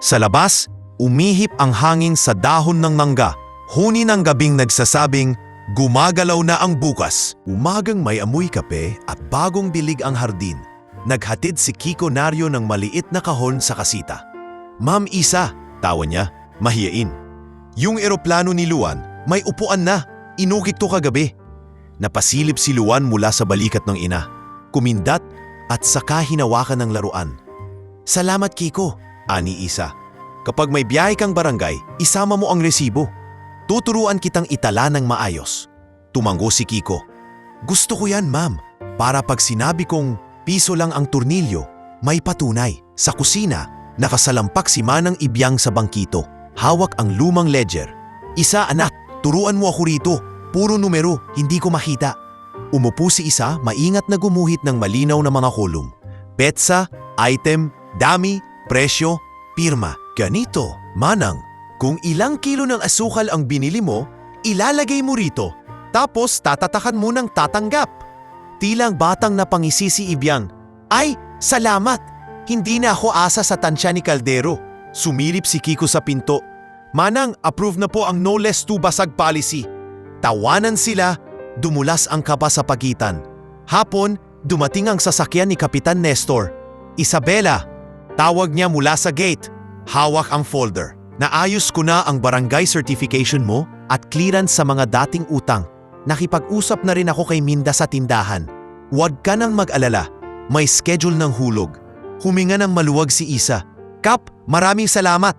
Sa labas, umihip ang hangin sa dahon ng mangga, huni ng gabing nagsasabing, gumagalaw na ang bukas. Umagang may amoy kape at bagong dilig ang hardin. Naghatid si Kiko Naryo ng maliit na kahon sa kasita. Ma'am Isa, tawa niya, mahiyain. Yung eroplano ni Luan, may upuan na. Inukit ko kagabi. Napasilip si Luan mula sa balikat ng ina. Kumindat at saka hinawakan ng laruan. Salamat Kiko, ani Isa. Kapag may biyahe kang barangay, isama mo ang resibo. Tuturuan kitang itala ng maayos. Tumango si Kiko. Gusto ko yan, ma'am. Para pag sinabi kong piso lang ang turnilyo, may patunay. Sa kusina, nakasalampak si Manang Ibyang sa bangkito. Hawak ang lumang ledger. Isa, anak, turuan mo ako rito. Puro numero, hindi ko makita. Umupo si Isa, maingat na gumuhit ng malinaw na mga kolum. Petsa, item, dami, presyo, pirma. Ganito, Manang. Kung ilang kilo ng asukal ang binili mo, ilalagay mo rito. Tapos tatatakan mo ng tatanggap. Tilang batang napangisi si Ibyang. Ay, salamat! Hindi na ako asa sa tansya ni Caldero. Sumilip si Kiko sa pinto. Manang, approve na po ang no less to basag policy. Tawanan sila, dumulas ang kaba sa pagitan. Hapon, dumating ang sasakyan ni Kapitan Nestor. Isabela, tawag niya mula sa gate. Hawak ang folder. Naayos ko na ang barangay certification mo at clearance sa mga dating utang. Nakipag-usap na rin ako kay Minda sa tindahan. Huwag ka nang mag-alala. May schedule ng hulog. Huminga ng maluwag si Isa. Kap, maraming salamat.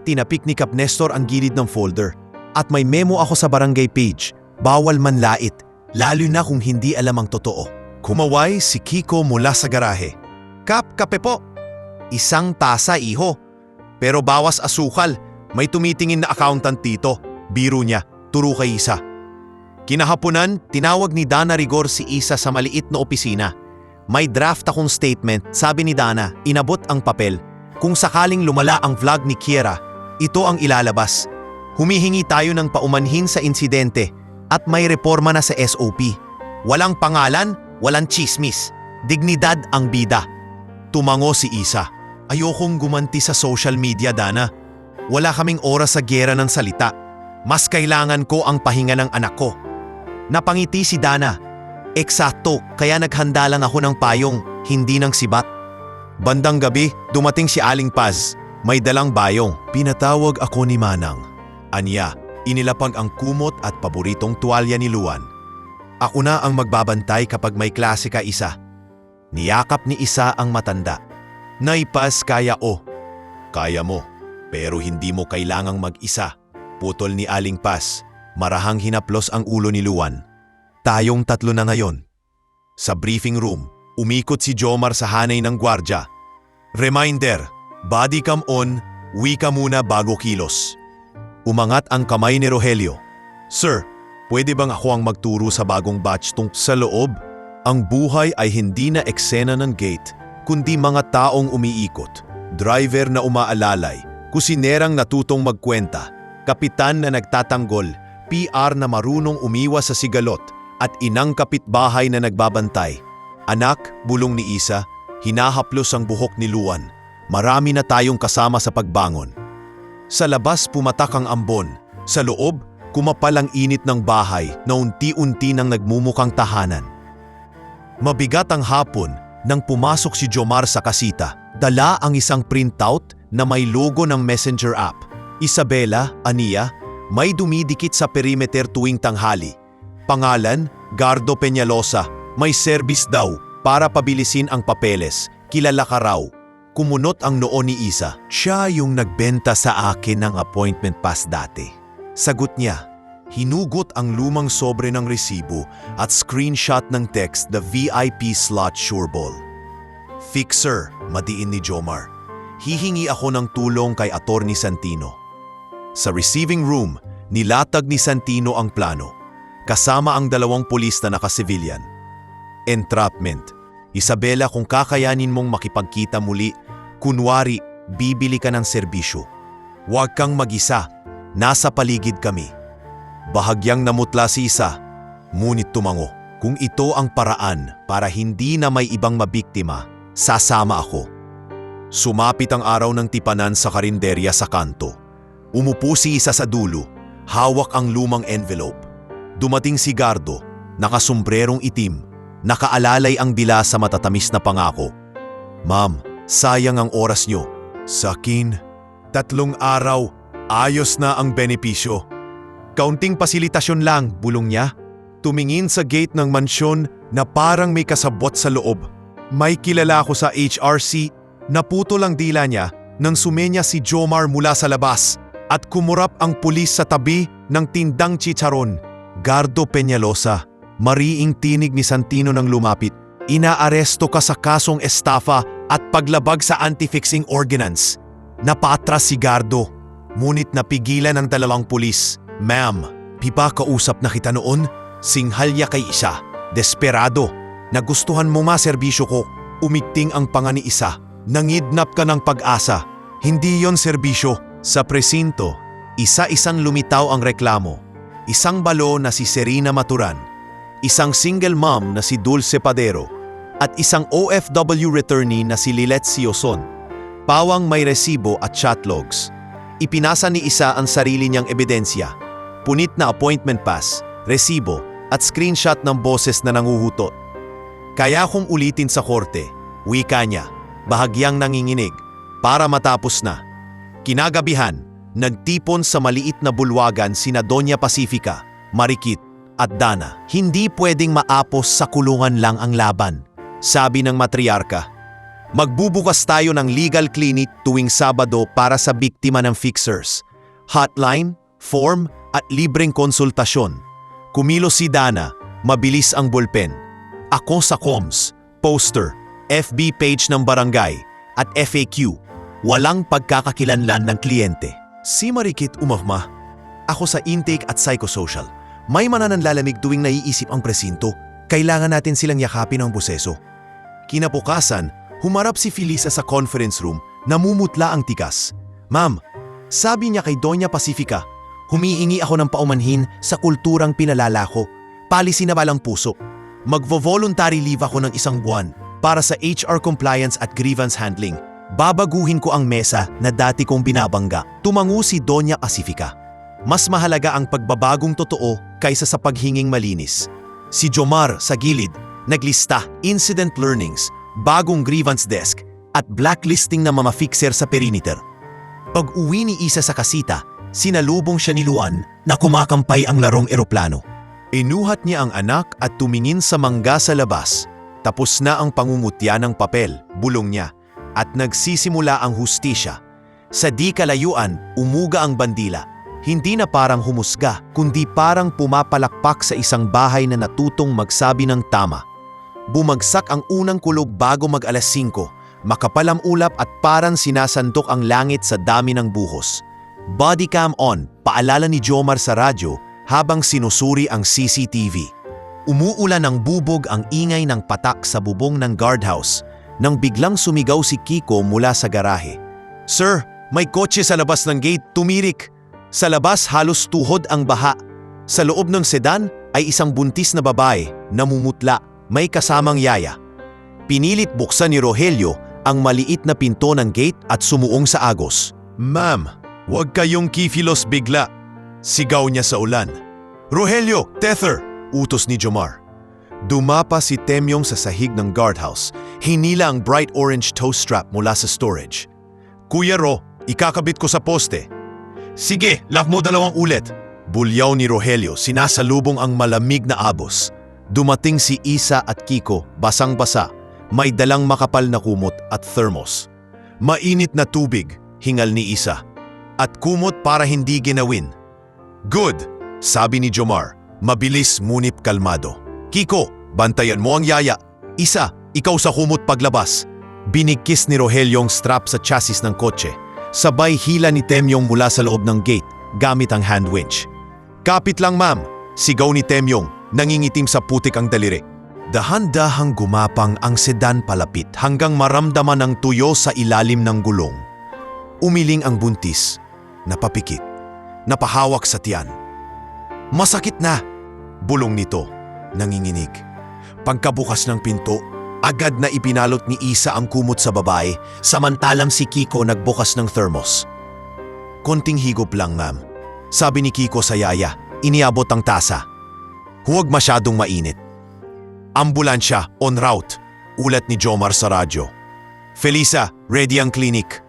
Tinapik ni Kap Nestor ang gilid ng folder. At may memo ako sa barangay page. Bawal manlait, lalo na kung hindi alam ang totoo. Kumaway si Kiko mula sa garahe. Kap, kape po. Isang tasa, iho. Pero bawas asukal, may tumitingin na accountant dito. Biro niya, turo kay Isa. Kinahaponan, tinawag ni Dana Rigor si Isa sa maliit na opisina. May draft akong statement, sabi ni Dana, inabot ang papel. Kung sakaling lumala ang vlog ni Kiera, ito ang ilalabas. Humihingi tayo ng paumanhin sa insidente at may reforma na sa SOP. Walang pangalan, walang chismis. Dignidad ang bida. Tumango si Isa. Ayokong gumanti sa social media, Dana. Wala kaming oras sa gera ng salita. Mas kailangan ko ang pahinga ng anak ko. Napangiti si Dana. Eksakto, kaya naghanda lang ako ng payong, hindi ng sibat. Bandang gabi, dumating si Aling Paz. May dalang bayong. Pinatawag ako ni Manang. Anya, inilapag ang kumot at paboritong tuwalya ni Luan. Ako na ang magbabantay kapag may klase ka, Isa. Niyakap ni Isa ang matanda. Naipas, kaya o. Kaya mo, pero hindi mo kailangang mag-isa. Putol ni Aling Paz. Marahang hinaplos ang ulo ni Luan. Tayong tatlo na ngayon. Sa briefing room, umikot si Jomar sa hanay ng gwardya. Reminder, Body cam on, wika muna bago kilos. Umangat ang kamay ni Rogelio. Sir, pwede bang ako ang magturo sa bagong batch sa loob? Ang buhay ay hindi na eksena ng gate, kundi mga taong umiikot. Driver na umaalalay, kusinerang natutong magkwenta, kapitan na nagtatanggol, PR na marunong umiwas sa sigalot, at inang kapitbahay na nagbabantay. Anak, bulong ni Isa, hinahaplos ang buhok ni Luan. Marami na tayong kasama sa pagbangon. Sa labas pumatak ang ambon. Sa loob, kumapal ang init ng bahay na unti-unti nang nagmumukhang tahanan. Mabigat ang hapon nang pumasok si Jomar sa kasita. Dala ang isang printout na may logo ng messenger app. Isabela, Ania, may dumidikit sa perimeter tuwing tanghali. Pangalan, Gardo Peñalosa. May service daw para pabilisin ang papeles. Kilala ka raw. Kumunot ang noo ni Isa. Siya yung nagbenta sa akin ng appointment pass dati. Sagot niya, hinugot ang lumang sobre ng resibo at screenshot ng text the VIP slot sureball. Fixer, madiin ni Jomar. Hihingi ako ng tulong kay Attorney Santino. Sa receiving room, nilatag ni Santino ang plano. Kasama ang 2 pulis na naka-civilian. Entrapment. Isabela, kung kakayanin mong makipagkita muli, kunwari, bibili ka ng serbisyo. Huwag kang mag-isa, nasa paligid kami. Bahagyang namutla si Isa, ngunit tumango. Kung ito ang paraan para hindi na may ibang mabiktima, sasama ako. Sumapit ang araw ng tipanan sa karinderya sa kanto. Umupo si Isa sa dulo, hawak ang lumang envelope. Dumating si Gardo, nakasombrerong itim, nakaalalay ang dila sa matatamis na pangako. Ma'am, sayang ang oras nyo. Sakin, 3 araw, ayos na ang benepisyo. Kaunting pasilitasyon lang, bulong niya. Tumingin sa gate ng mansyon na parang may kasabot sa loob. May kilala ako sa HRC, naputol ang dila niya nang sumenya si Jomar mula sa labas at kumurap ang pulis sa tabi ng tindang chicharon. Gardo Peñalosa. Mariing tinig ni Santino nang lumapit. Inaaresto ka sa kasong estafa at paglabag sa anti-fixing ordinance. Napatras si Gardo, ngunit napigilan ng 2 pulis. Ma'am, pipa kausap na kita noon? Singhalya kay Isa. Desperado. Nagustuhan mo nga serbisyo ko. Umiting ang panga ni Isa. Nangidnap ka ng pag-asa. Hindi yon serbisyo. Sa presinto, isa-isang lumitaw ang reklamo. Isang balo na si Serena Maturan. Isang single mom na si Dulce Padero at isang OFW returnee na si Lilet Sioson. Pawang may resibo at chat logs. Ipinasa ni Isa ang sarili niyang ebidensya. Punit na appointment pass, resibo at screenshot ng boses na nanguhutot. Kaya kong ulitin sa korte, wika niya, bahagyang nanginginig, para matapos na. Kinagabihan, nagtipon sa maliit na bulwagan sina Doña Pacifica, Marikit, at Dana. Hindi pwedeng maapos sa kulungan lang ang laban, sabi ng matriarka. Magbubukas tayo ng legal clinic tuwing Sabado para sa biktima ng fixers. Hotline, form at libreng konsultasyon. Kumilos si Dana, mabilis ang bulpen. Ako sa comms, poster, FB page ng barangay at FAQ. Walang pagkakakilanlan ng kliyente. Si Marikit umahma. Ako sa intake at psychosocial. May manananlalamig tuwing naiisip ang presinto. Kailangan natin silang yakapin ang boseso. Kinabukasan, humarap si Felisa sa conference room, namumutla ang tigas. Ma'am, sabi niya kay Doña Pacifica, humihingi ako ng paumanhin sa kulturang pinalala ko. Policy na balang puso. Magvo-voluntary leave ako ng 1 buwan para sa HR compliance at grievance handling. Babaguhin ko ang mesa na dati kong binabangga. Tumango si Doña Pacifica. Mas mahalaga ang pagbabagong totoo kaysa sa paghinging malinis. Si Jomar sa gilid, naglista, incident learnings, bagong grievance desk, at blacklisting ng mga fixer sa perimeter. Pag-uwi ni Isa sa kasita, sinalubong siya ni Luan na kumakampay ang larong eroplano. Inuhat niya ang anak at tumingin sa mangga sa labas. Tapos na ang pangungutya ng papel, bulong niya, at nagsisimula ang hustisya. Sa di kalayuan, umuga ang bandila. Hindi na parang humusga, kundi parang pumapalakpak sa isang bahay na natutong magsabi ng tama. Bumagsak ang unang kulog bago mag-5 Makapal ang ulap at parang sinasandok ang langit sa dami ng buhos. Bodycam on, paalala ni Jomar sa radyo habang sinusuri ang CCTV. Umuulan ng bubog ang ingay ng patak sa bubong ng guardhouse nang biglang sumigaw si Kiko mula sa garahe. "Sir, may kotse sa labas ng gate, tumirik! Sa labas halos tuhod ang baha. Sa loob ng sedan ay isang buntis na babae, namumutla, may kasamang yaya." Pinilit buksan ni Rogelio ang maliit na pinto ng gate at sumuong sa agos. "Ma'am, huwag kayong kifilos bigla," sigaw niya sa ulan. "Rogelio, tether!" utos ni Jomar. Dumapa si Temyong sa sahig ng guardhouse, hinila ang bright orange toe strap mula sa storage. "Kuya Ro, ikakabit ko sa poste." "Sige, lock mo 2 ulit." Bulyaw ni Rogelio, sinasalubong ang malamig na abos. Dumating si Isa at Kiko, basang-basa, may dalang makapal na kumot at thermos. "Mainit na tubig," hingal ni Isa. "At kumot para hindi ginawin." "Good," sabi ni Jomar, mabilis ngunit kalmado. "Kiko, bantayan mo ang yaya. Isa, ikaw sa kumot paglabas." Binigkis ni Rogelio ang strap sa chassis ng kotse. Sabay hila ni Temyong mula sa loob ng gate gamit ang hand winch. "Kapit lang ma'am," sigaw ni Temyong, nangingitim sa putik ang daliri. Dahan-dahang gumapang ang sedan palapit hanggang maramdaman ang tuyo sa ilalim ng gulong. Umiling ang buntis, napapikit, napahawak sa tiyan. "Masakit na," bulong nito, nanginginig. Pagkabukas ng pinto, agad na ipinalot ni Isa ang kumot sa babae, samantalang si Kiko nagbukas ng thermos. "Konting higop lang, ma'am," sabi ni Kiko sa yaya, iniabot ang tasa. "Huwag masyadong mainit." "Ambulansya, en route," ulat ni Jomar sa radyo. "Felisa, ready ang klinik."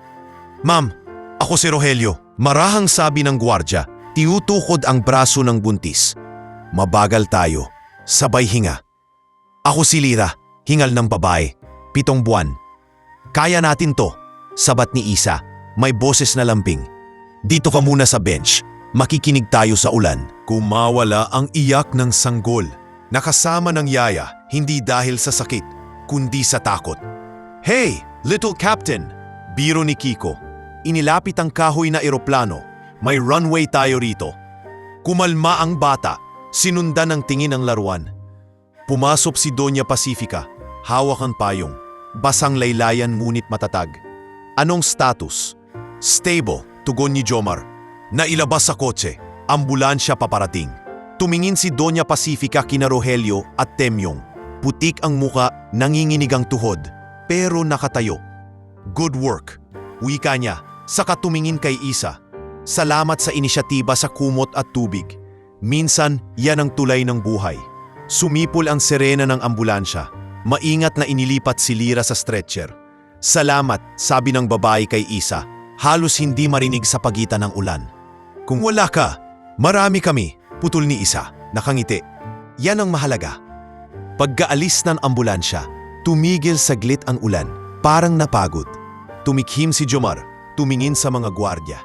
"Ma'am, ako si Rogelio," marahang sabi ng gwardya, tinutukod ang braso ng buntis. "Mabagal tayo, sabay hinga." "Ako si Lira," hingal ng babae, 7 buwan. "Kaya natin to," sabat ni Isa, may boses na lambing. "Dito ka muna sa bench, makikinig tayo sa ulan." Kumawala ang iyak ng sanggol. Nakasama ng yaya, hindi dahil sa sakit, kundi sa takot. "Hey, little captain!" biro ni Kiko. Inilapit ang kahoy na eroplano. "May runway tayo rito." Kumalma ang bata, sinundan ng tingin ng laruan. Pumasok si Doña Pacifica, hawak ang payong, basang laylayan ngunit matatag. "Anong status?" "Stable," tugon ni Jomar. "Nailabas sa kotse, ambulansya paparating." Tumingin si Doña Pacifica kina Rogelio at Temyong. Putik ang muka, nanginginig ang tuhod, pero nakatayo. "Good work," wika niya, saka tumingin kay Isa. "Salamat sa inisyatiba sa kumot at tubig. Minsan, yan ang tulay ng buhay." Sumipol ang sirena ng ambulansya. Maingat na inilipat si Lira sa stretcher. "Salamat," sabi ng babae kay Isa, halos hindi marinig sa pagitan ng ulan. "Kung wala ka, marami kami," putol ni Isa, nakangiti. "Yan ang mahalaga." Pagkaalis ng ambulansya, tumigil saglit ang ulan, parang napagod. Tumikhim si Jomar, tumingin sa mga gwardya.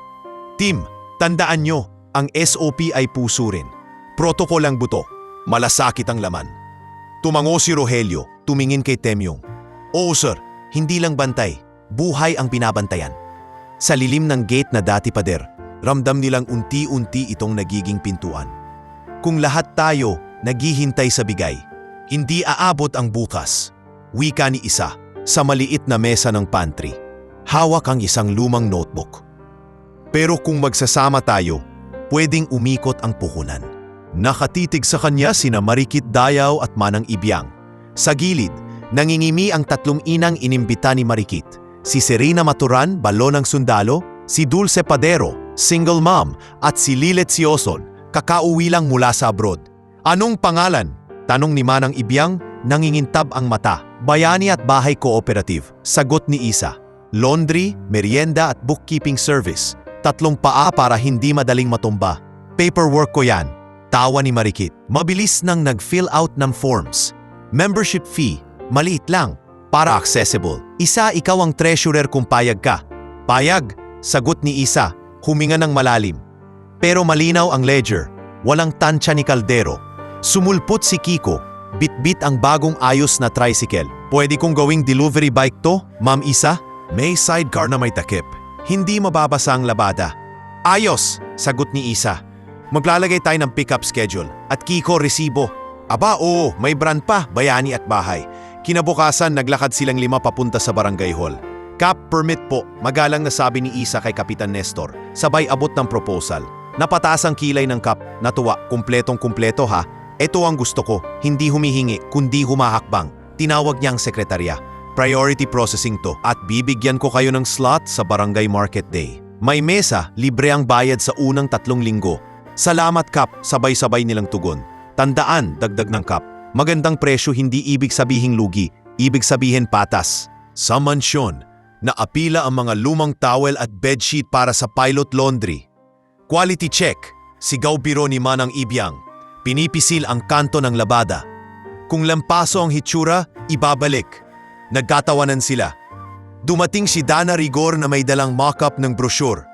"Team, tandaan nyo, ang SOP ay puso rin. Protokol ang buto, malasakit ang laman." Tumango si Rogelio, tumingin kay Temyong. "Oo sir, hindi lang bantay, buhay ang binabantayan." Sa lilim ng gate na dati pader, ramdam nilang unti-unti itong nagiging pintuan. Kung lahat tayo naghihintay sa bigay, hindi aabot ang bukas, wika ni Isa sa maliit na mesa ng pantry. Hawak ang isang lumang notebook. "Pero kung magsasama tayo, pwedeng umikot ang puhunan." Nakatitig sa kanya sina Marikit Dayaw at Manang Ibyang. Sa gilid, nangingimi ang 3 inang inimbita ni Marikit. Si Serena Maturan, balonang sundalo, si Dulce Padero, single mom, at si Lilet Sioson, kakauwi lang mula sa abroad. "Anong pangalan?" tanong ni Manang Ibyang, nangingintab ang mata. "Bayani at bahay cooperative," sagot ni Isa. "Laundry, merienda at bookkeeping service. 3 paa para hindi madaling matumba. Paperwork ko yan," tawa ni Marikit. Mabilis nang nag-fill out ng forms. Membership fee, maliit lang, para accessible. "Isa, ikaw ang treasurer kung payag ka." "Payag," sagot ni Isa, huminga ng malalim. Pero malinaw ang ledger, walang tansya ni Caldero. Sumulpot si Kiko, Bitbit ang bagong ayos na tricycle. Pwede kong gawing delivery bike to, Ma'am Isa? May sidecar na may takip. Hindi mababasa ang labada. Ayos, sagot ni Isa. Maglalagay tayo ng pickup schedule at Kiko resibo. Aba oo, may brand pa, bayani at bahay. Kinabukasan naglakad silang 5 papunta sa barangay hall. Cap permit po, magalang na sabi ni Isa kay Kapitan Nestor. Sabay abot ng proposal. Napataas ang kilay ng Cap, natuwa, kumpletong-kumpleto ha. Ito ang gusto ko, hindi humihingi, kundi humahakbang. Tinawag niya ang sekretarya. Priority processing to at bibigyan ko kayo ng slot sa Barangay Market Day. May mesa, libre ang bayad sa unang 3 linggo. Salamat Cap, sabay-sabay nilang tugon. Tandaan, dagdag ng Cap. Magandang presyo hindi ibig sabihing lugi, ibig sabihin patas. Sa mansyon, naapila ang mga lumang towel at bedsheet para sa pilot laundry. Quality check, sigaw biro ni Manang Ibyang. Pinipisil ang kanto ng labada. Kung lampaso ang hitsura, ibabalik. Nagkatawanan sila. Dumating si Dana Rigor na may dalang mock-up ng brochure.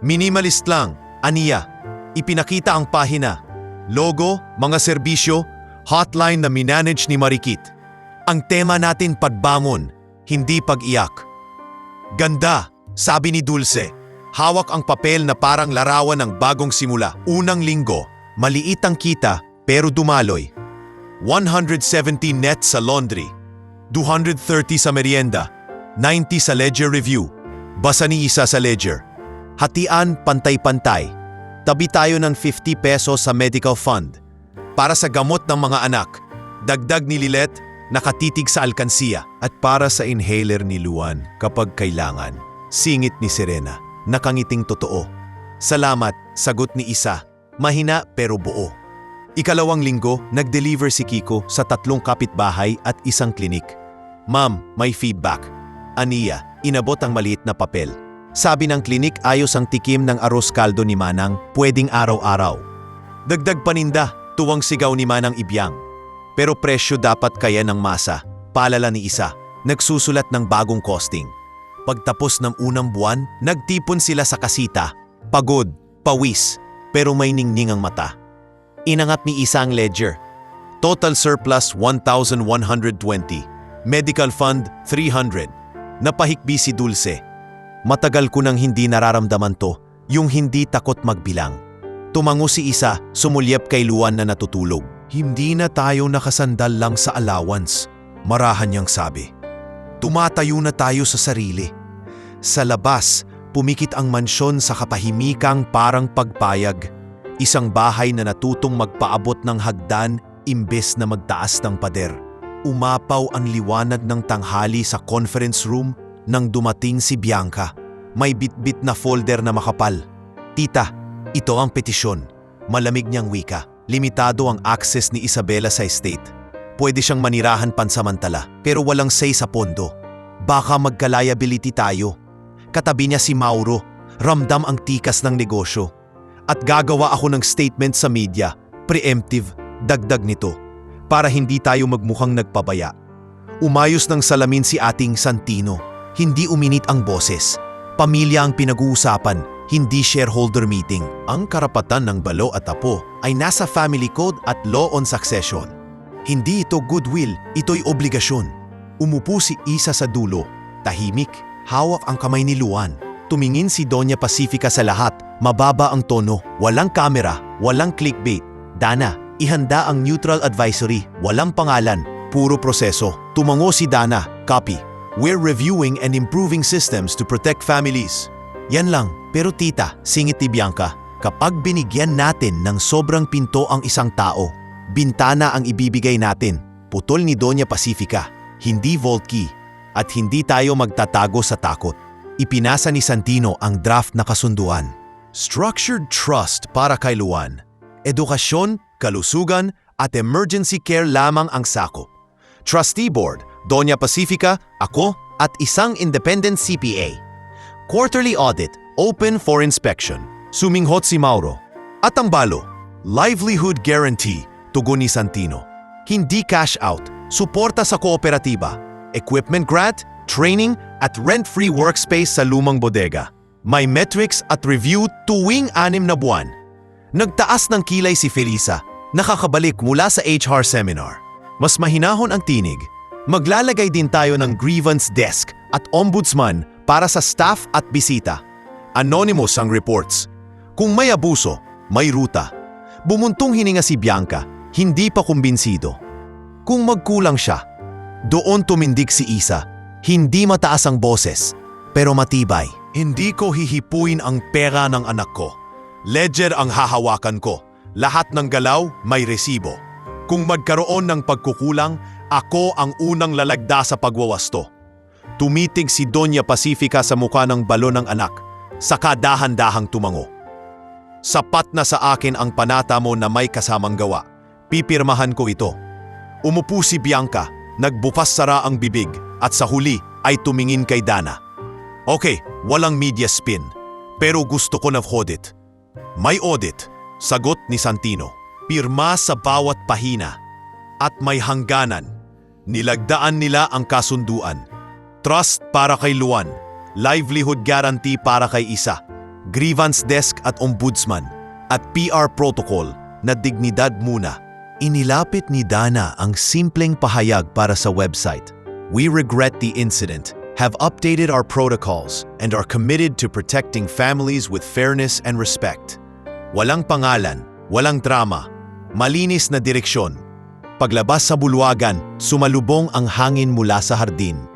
Minimalist lang, aniya. Ipinakita ang pahina. Logo, mga serbisyo, hotline na minanage ni Marikit. Ang tema natin pagbangon, hindi pag-iyak. Ganda, sabi ni Dulce. Hawak ang papel na parang larawan ng bagong simula. Unang linggo, maliit ang kita pero dumaloy. 170 net sa laundry, 230 sa merienda, 90 sa ledger review. Basa ni Isa sa ledger. Hatian pantay-pantay. Tabi tayo ng 50 pesos sa medical fund. Para sa gamot ng mga anak, dagdag ni Lilet, nakatitig sa alkansiya. At para sa inhaler ni Luan kapag kailangan. Singit ni Serena, nakangiting totoo. Salamat, sagot ni Isa. Mahina pero buo. Ikalawang linggo, nag-deliver si Kiko sa 3 kapitbahay at 1 klinik. Ma'am, may feedback. Aniya, inabot ang maliit na papel. Sabi ng klinik ayos ang tikim ng arroz kaldo ni Manang, pwedeng araw-araw. Dagdag paninda, tuwang sigaw ni Manang Ibyang. Pero presyo dapat kaya ng masa, palala ni Isa. Nagsusulat ng bagong costing. Pagtapos ng unang buwan, nagtipon sila sa kasita. Pagod, pawis, pero may ningning ang mata. Inangat ni Isa ang ledger. Total surplus 1,120. Medical fund 300. Napahikbi si Dulce. Matagal ko nang hindi nararamdaman to, yung hindi takot magbilang. Tumango si Isa, sumulyap kay Luan na natutulog. Hindi na tayo nakasandal lang sa allowance, marahan niyang sabi. Tumatayo na tayo sa sarili. Sa labas, pumikit ang mansyon sa kapahimikang parang pagpayag. Isang bahay na natutong magpaabot ng hagdan imbes na magtaas ng pader. Umapaw ang liwanag ng tanghali sa conference room nang dumating si Bianca. May bitbit na folder na makapal. Tita, ito ang petisyon. Malamig niyang wika. Limitado ang access ni Isabela sa estate. Pwede siyang manirahan pansamantala pero walang say sa pondo. Baka magka-liability tayo. Katabi niya si Mauro. Ramdam ang tikas ng negosyo. At gagawa ako ng statement sa media, preemptive, dagdag nito, para hindi tayo magmukhang nagpabaya. Umayos ng salamin si ating Santino, hindi uminit ang boses. Pamilya ang pinag-uusapan, hindi shareholder meeting. Ang karapatan ng balo at apo ay nasa family code at law on succession. Hindi ito goodwill, ito'y obligasyon. Umupo si Isa sa dulo, tahimik, hawak ang kamay ni Luan. Tumingin si Doña Pacifica sa lahat, mababa ang tono, walang kamera, walang clickbait. Dana, ihanda ang neutral advisory, walang pangalan, puro proseso. Tumango si Dana, copy. We're reviewing and improving systems to protect families. Yan lang, pero tita, singit ni Bianca, kapag binigyan natin ng sobrang pinto ang isang tao, bintana ang ibibigay natin, putol ni Doña Pacifica, hindi vault key, at hindi tayo magtatago sa takot. Ipinasa ni Santino ang draft na kasunduan. Structured trust para kay Luan. Edukasyon, kalusugan at emergency care lamang ang sakop. Trustee board, Doña Pacifica, ako at isang independent CPA. Quarterly audit, open for inspection. Suminghot si Mauro. At ang balo, livelihood guarantee, tugon ni Santino. Hindi cash out, suporta sa kooperatiba, equipment grant, training at rent-free workspace sa lumang bodega. May metrics at review tuwing 6 na buwan. Nagtaas ng kilay si Felisa, nakakabalik mula sa HR seminar. Mas mahinahon ang tinig. Maglalagay din tayo ng grievance desk at ombudsman para sa staff at bisita. Anonymous ang reports. Kung may abuso, may ruta. Bumuntong hininga si Bianca, hindi pa kumbinsido. Kung magkulang siya, doon tumindig si Isa. Hindi mataas ang boses, pero matibay. Hindi ko hihipuin ang pera ng anak ko. Ledger ang hahawakan ko. Lahat ng galaw may resibo. Kung magkaroon ng pagkukulang, ako ang unang lalagda sa pagwawasto. Tumitig si Doña Pacifica sa mukha ng balon ng anak, saka dahan-dahang tumango. Sapat na sa akin ang panata mo na may kasamang gawa. Pipirmahan ko ito. Umupo si Bianca, nagbukas-sara ang bibig at sa huli ay tumingin kay Dana. Okay, walang media spin, pero gusto ko na audit. May audit, sagot ni Santino. Pirma sa bawat pahina at may hangganan. Nilagdaan nila ang kasunduan. Trust para kay Luan, livelihood guarantee para kay Isa, grievance desk at ombudsman, at PR protocol na dignidad muna. Inilapit ni Dana ang simpleng pahayag para sa website. We regret the incident, have updated our protocols, and are committed to protecting families with fairness and respect. Walang pangalan, walang drama, malinis na direksyon. Paglabas sa bulwagan, sumalubong ang hangin mula sa hardin.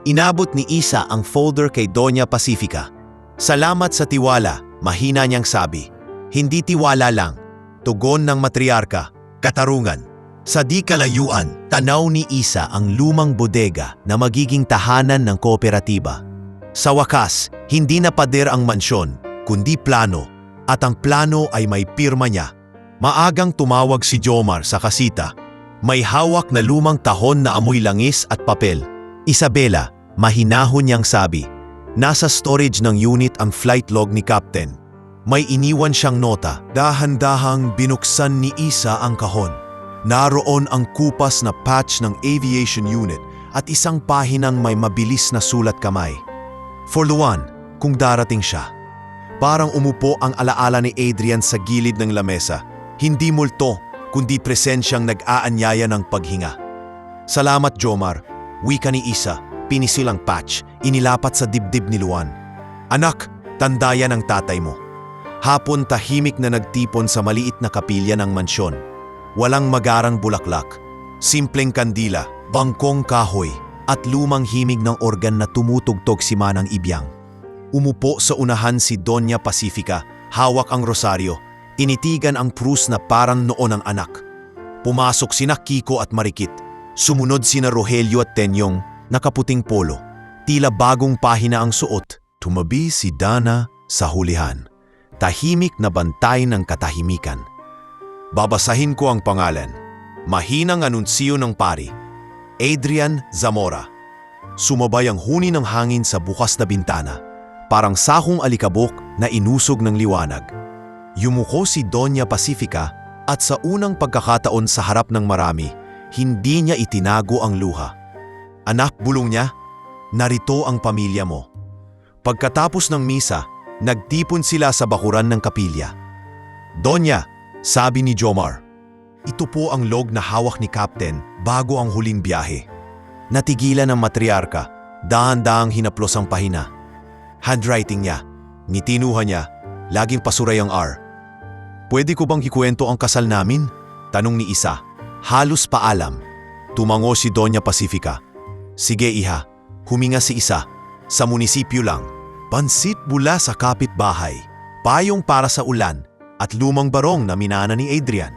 Inabot ni Isa ang folder kay Doña Pacifica. Salamat sa tiwala, mahina niyang sabi. Hindi tiwala lang, tugon ng matriarka, katarungan. Sa di kalayuan, tanaw ni Isa ang lumang bodega na magiging tahanan ng kooperatiba. Sa wakas, hindi na pader ang mansyon, kundi plano, at ang plano ay may pirma niya. Maagang tumawag si Jomar sa kasita. May hawak na lumang tahon na amoy langis at papel. Isabela, mahinahon niyang sabi. Nasa storage ng unit ang flight log ni Captain. May iniwan siyang nota. Dahan-dahang binuksan ni Isa ang kahon. Naroon ang kupas na patch ng aviation unit at isang pahinang may mabilis na sulat kamay. For Luan, kung darating siya. Parang umupo ang alaala ni Adrian sa gilid ng lamesa. Hindi multo, kundi presensyang nag-aanyaya ng paghinga. Salamat, Jomar. Wika ni Isa, pinisil ang patch, inilapat sa dibdib ni Luan. Anak, tandayan ang tatay mo. Hapon tahimik na nagtipon sa maliit na kapilya ng mansyon. Walang magarang bulaklak, simpleng kandila, bangkong kahoy, at lumang himig ng organ na tumutugtog si Manang Ibyang. Umupo sa unahan si Doña Pacifica, hawak ang rosaryo, tinitigan ang krus na parang noon ng anak. Pumasok sina Kiko at Marikit, sumunod sina Rogelio at Tenyong, nakaputing polo. Tila bagong pahina ang suot, tumabi si Dana sa hulihan. Tahimik na bantay ng katahimikan. Babasahin ko ang pangalan. Mahinang anunsiyo ng pari. Adrian Zamora. Sumabay ang huni ng hangin sa bukas na bintana, parang sahong alikabok na inusog ng liwanag. Yumuko si Doña Pacifica at sa unang pagkakataon sa harap ng marami, hindi niya itinago ang luha. Anak, bulong niya, narito ang pamilya mo. Pagkatapos ng misa, nagtipon sila sa bakuran ng kapilya. Donya, sabi ni Jomar, ito po ang log na hawak ni Captain bago ang huling biyahe. Natigilan ng matriarka, dahan-dahang hinaplos ang pahina. Handwriting niya, ngitinuha niya, laging pasuray ang R. Pwede ko bang ikwento ang kasal namin? Tanong ni Isa. Halos paalam. Tumango si Doña Pacifica. Sige iha, huminga si Isa. Sa munisipyo lang. Pansit bula sa kapitbahay. Payong para sa ulan. At lumang barong na minana ni Adrian.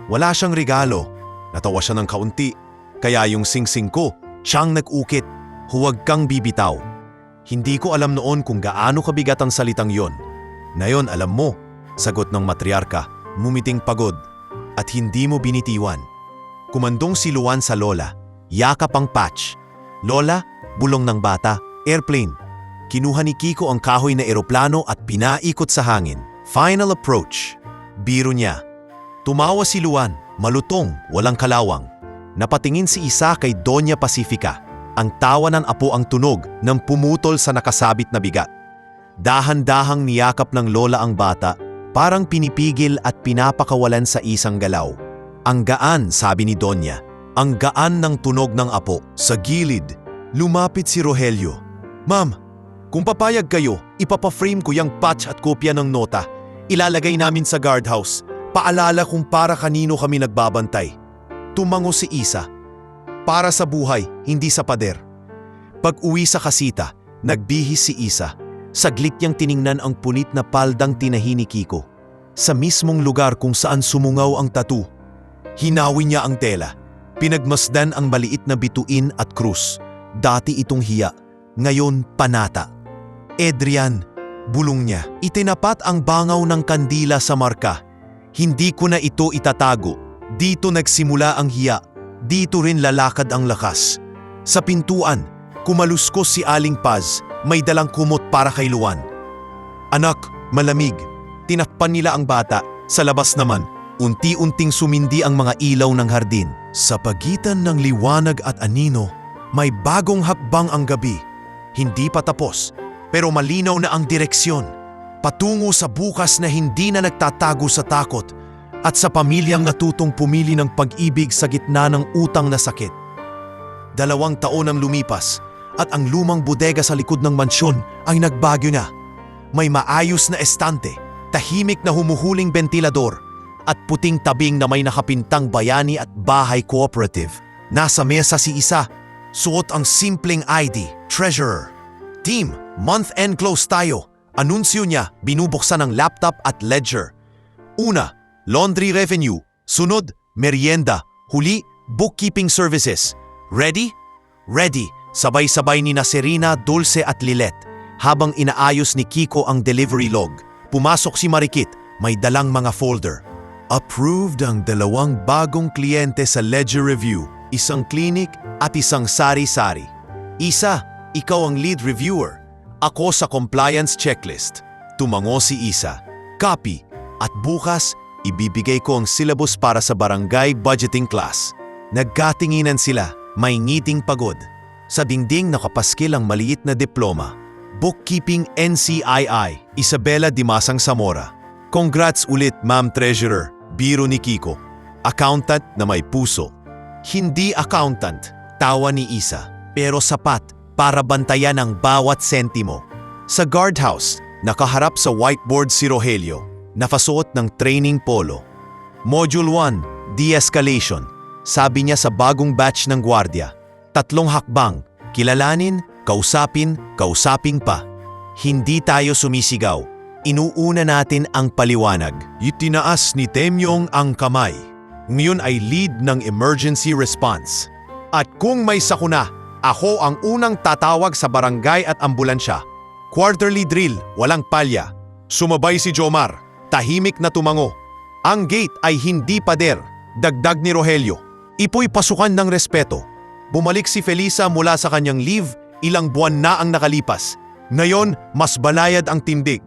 Wala siyang regalo. Natawa siya ng kaunti. Kaya yung singsing ko, siyang nag-ukit. Huwag kang bibitaw. Hindi ko alam noon kung gaano kabigat ang salitang yon. Ngayon alam mo, sagot ng matriarka, mumiting pagod. At hindi mo binitiwan. Kumandong si Luan sa lola, yakap ang patch. Lola, bulong ng bata, airplane. Kinuha ni Kiko ang kahoy na eroplano at pinaikot sa hangin. Final approach. Biro niya. Tumawa si Luan, malutong, walang kalawang. Napatingin si Isa kay Doña Pacifica. Ang tawa ng apo ang tunog ng pumutol sa nakasabit na bigat. Dahan-dahang niyakap ng lola ang bata, parang pinipigil at pinapakawalan sa isang galaw. Ang gaan, sabi ni Donya, Ang gaan ng tunog ng apo. Sa gilid, lumapit si Rogelio. Ma'am, kung papayag kayo, ipapaframe ko yung patch at kopya ng nota. Ilalagay namin sa guardhouse. Paalala kung para kanino kami nagbabantay. Tumango si Isa. Para sa buhay, hindi sa pader. Pag-uwi sa kasita, nagbihis si Isa. Saglit niyang tiningnan ang punit na paldang tinahi ni Kiko. Sa mismong lugar kung saan sumungaw ang tattoo. Hinawi niya ang tela. Pinagmasdan ang maliit na bituin at krus. Dati itong hiya, ngayon panata. Adrian, bulong niya. Itinapat ang bangaw ng kandila sa marka. Hindi ko na ito itatago. Dito nagsimula ang hiya. Dito rin lalakad ang lakas. Sa pintuan, kumaluskos si Aling Paz, may dalang kumot para kay Luan. Anak, malamig. Tinakpan nila ang bata. Sa labas naman, unti-unting sumindi ang mga ilaw ng hardin. Sa pagitan ng liwanag at anino, may bagong hakbang ang gabi. Hindi pa tapos, pero malinaw na ang direksyon. Patungo sa bukas na hindi na nagtatago sa takot at sa pamilyang natutong pumili ng pag-ibig sa gitna ng utang na sakit. 2 taon ang lumipas at ang lumang bodega sa likod ng mansyon ay nagbagyo na. May maayos na estante, tahimik na humuhuling bentilador, at puting tabing na may nakapintang bayani at bahay cooperative. Nasa mesa si Isa, suot ang simpleng ID, treasurer. Team, month-end close tayo. Anunsyo niya, binubuksan ang laptop at ledger. Una, laundry revenue. Sunod, merienda. Huli, bookkeeping services. Ready? Ready. Sabay-sabay ni Serena, Dulce at Lilet. Habang inaayos ni Kiko ang delivery log, pumasok si Marikit, may dalang mga folder. Approved ang 2 bagong kliyente sa ledger review, isang clinic at isang sari-sari. Isa, ikaw ang lead reviewer. Ako sa compliance checklist. Tumango si Isa. Copy. At bukas, ibibigay ko ang syllabus para sa barangay budgeting class. Nagkatinginan sila, may ngiting pagod. Sa dingding nakapaskil ang maliit na diploma. Bookkeeping NCII, Isabela Dimasang Zamora. Congrats ulit, Ma'am Treasurer. Biro ni Kiko. Accountant na may puso. Hindi accountant, tawa ni Isa. Pero sapat para bantayan ang bawat sentimo. Sa guardhouse, nakaharap sa whiteboard si Rogelio, nakasuot ng training polo. Module 1, de-escalation. Sabi niya sa bagong batch ng gwardiya. 3 hakbang, kilalanin, kausapin, kausaping pa. Hindi tayo sumisigaw. Inuuna natin ang paliwanag. Itinaas ni Temyong ang kamay. Ngayon ay lead ng emergency response. At kung may sakuna, ako ang unang tatawag sa barangay at ambulansya. Quarterly drill, walang palya. Sumabay si Jomar, tahimik na tumango. Ang gate ay hindi pader, dagdag ni Rogelio. Ipoy pasukan ng respeto. Bumalik si Felisa mula sa kanyang leave, ilang buwan na ang nakalipas. Ngayon, mas balayad ang tindig.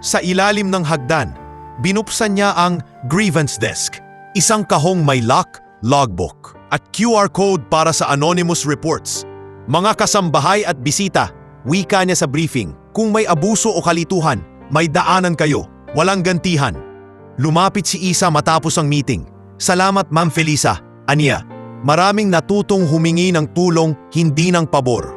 Sa ilalim ng hagdan, binuksan niya ang grievance desk. Isang kahong may lock, logbook, at QR code para sa anonymous reports. Mga kasambahay at bisita, wika niya sa briefing. Kung may abuso o kalituhan, may daanan kayo, walang gantihan. Lumapit si Isa matapos ang meeting. Salamat Ma'am Felisa, aniya. Maraming natutong humingi ng tulong, hindi ng pabor.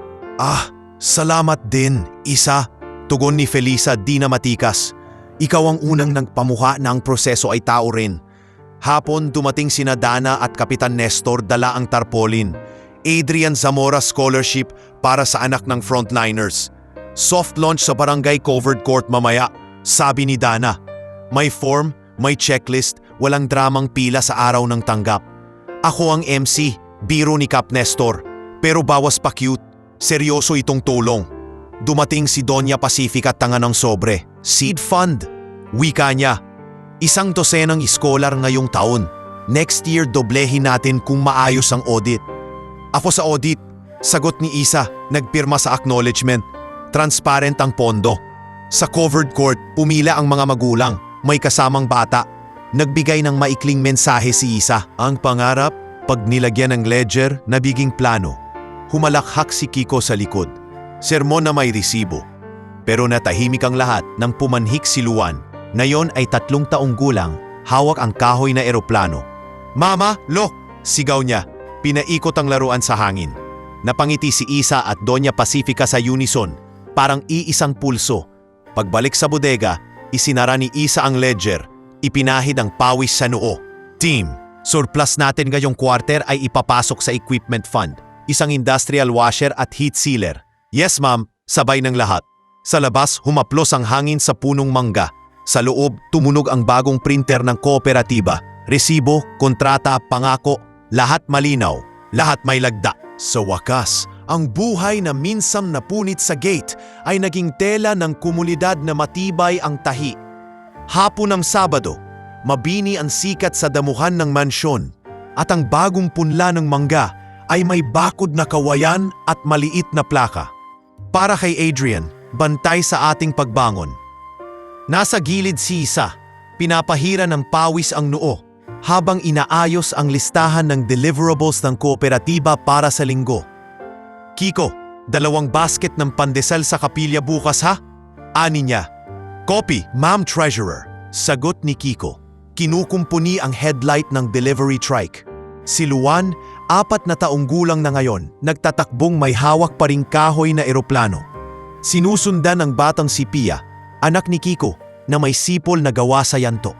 Salamat din, Isa. Tugon ni Felisa di na matikas. Ikaw ang unang nagpamuha na ang proseso ay tao rin. Hapon dumating sina Dana at Kapitan Nestor dala ang tarpaulin. Adrian Zamora Scholarship para sa anak ng frontliners. Soft launch sa barangay covered court mamaya, sabi ni Dana. May form, may checklist, walang dramang pila sa araw ng tanggap. Ako ang MC, biro ni Cap Nestor. Pero bawas pa cute, seryoso itong tulong. Dumating si Doña Pacifica at tanga ng sobre. Seed fund. Wika niya. 1 dosenang iskolar ngayong taon. Next year doblehin natin kung maayos ang audit. Ako sa audit. Sagot ni Isa, nagpirma sa acknowledgement. Transparent ang pondo. Sa covered court, pumila ang mga magulang. May kasamang bata. Nagbigay ng maikling mensahe si Isa. Ang pangarap, pag nilagyan ng ledger, nabiging plano. Humalakhak si Kiko sa likod. Sermon na may resibo. Pero natahimik ang lahat nang pumanhik si Luan. Ngayon ay 3 taong gulang, hawak ang kahoy na eroplano. Mama, look! Sigaw niya. Pinaikot ang laruan sa hangin. Napangiti si Isa at Doña Pacifica sa unison, parang iisang pulso. Pagbalik sa bodega, isinara ni Isa ang ledger, ipinahid ang pawis sa noo. Team, surplus natin ngayong quarter ay ipapasok sa equipment fund, isang industrial washer at heat sealer. Yes ma'am, sabay ng lahat. Sa labas, humaplos ang hangin sa punong mangga. Sa loob, tumunog ang bagong printer ng kooperatiba. Resibo, kontrata, pangako, lahat malinaw, lahat may lagda. Sa wakas, ang buhay na minsang napunit sa gate ay naging tela ng komunidad na matibay ang tahi. Hapon ng Sabado, mabini ang sikat sa damuhan ng mansyon at ang bagong punla ng mangga ay may bakod na kawayan at maliit na plaka. Para kay Adrian, bantay sa ating pagbangon. Nasa gilid si Isa, pinapahira ng pawis ang noo habang inaayos ang listahan ng deliverables ng kooperatiba para sa linggo. Kiko, 2 basket ng pandesal sa kapilya bukas ha? Ani niya. Copy, Ma'am Treasurer. Sagot ni Kiko. Kinukumpuni ang headlight ng delivery trike. Si Luan, 4 na taong gulang na ngayon, nagtatakbong may hawak pa ring kahoy na eroplano. Sinusundan ng batang si Pia, anak ni Kiko, na may sipol na gawa sa yanto.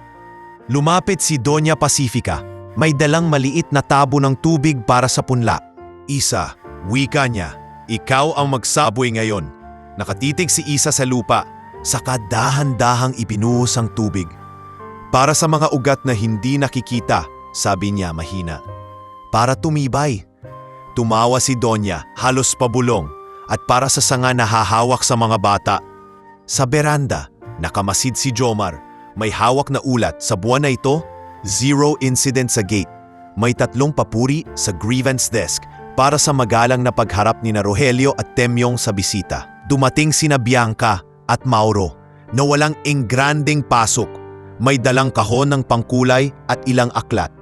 Lumapit si Doña Pacifica, may dalang maliit na tabo ng tubig para sa punla. Isa, wika niya, ikaw ang magsaboy ngayon. Nakatitig si Isa sa lupa, saka dahan-dahang ibinuhos ang tubig. Para sa mga ugat na hindi nakikita, sabi niya mahina. Para tumibay. Tumawa si Doña, halos pabulong, at para sa sanga na hahawak sa mga bata. Sa beranda, nakamasid si Jomar. May hawak na ulat sa buwan na ito, 0 incident sa gate. May 3 papuri sa grievance desk para sa magalang na pagharap ni na Rogelio at Temyong sa bisita. Dumating sina Bianca at Mauro na walang engranding pasok. May dalang kahon ng pangkulay at ilang aklat.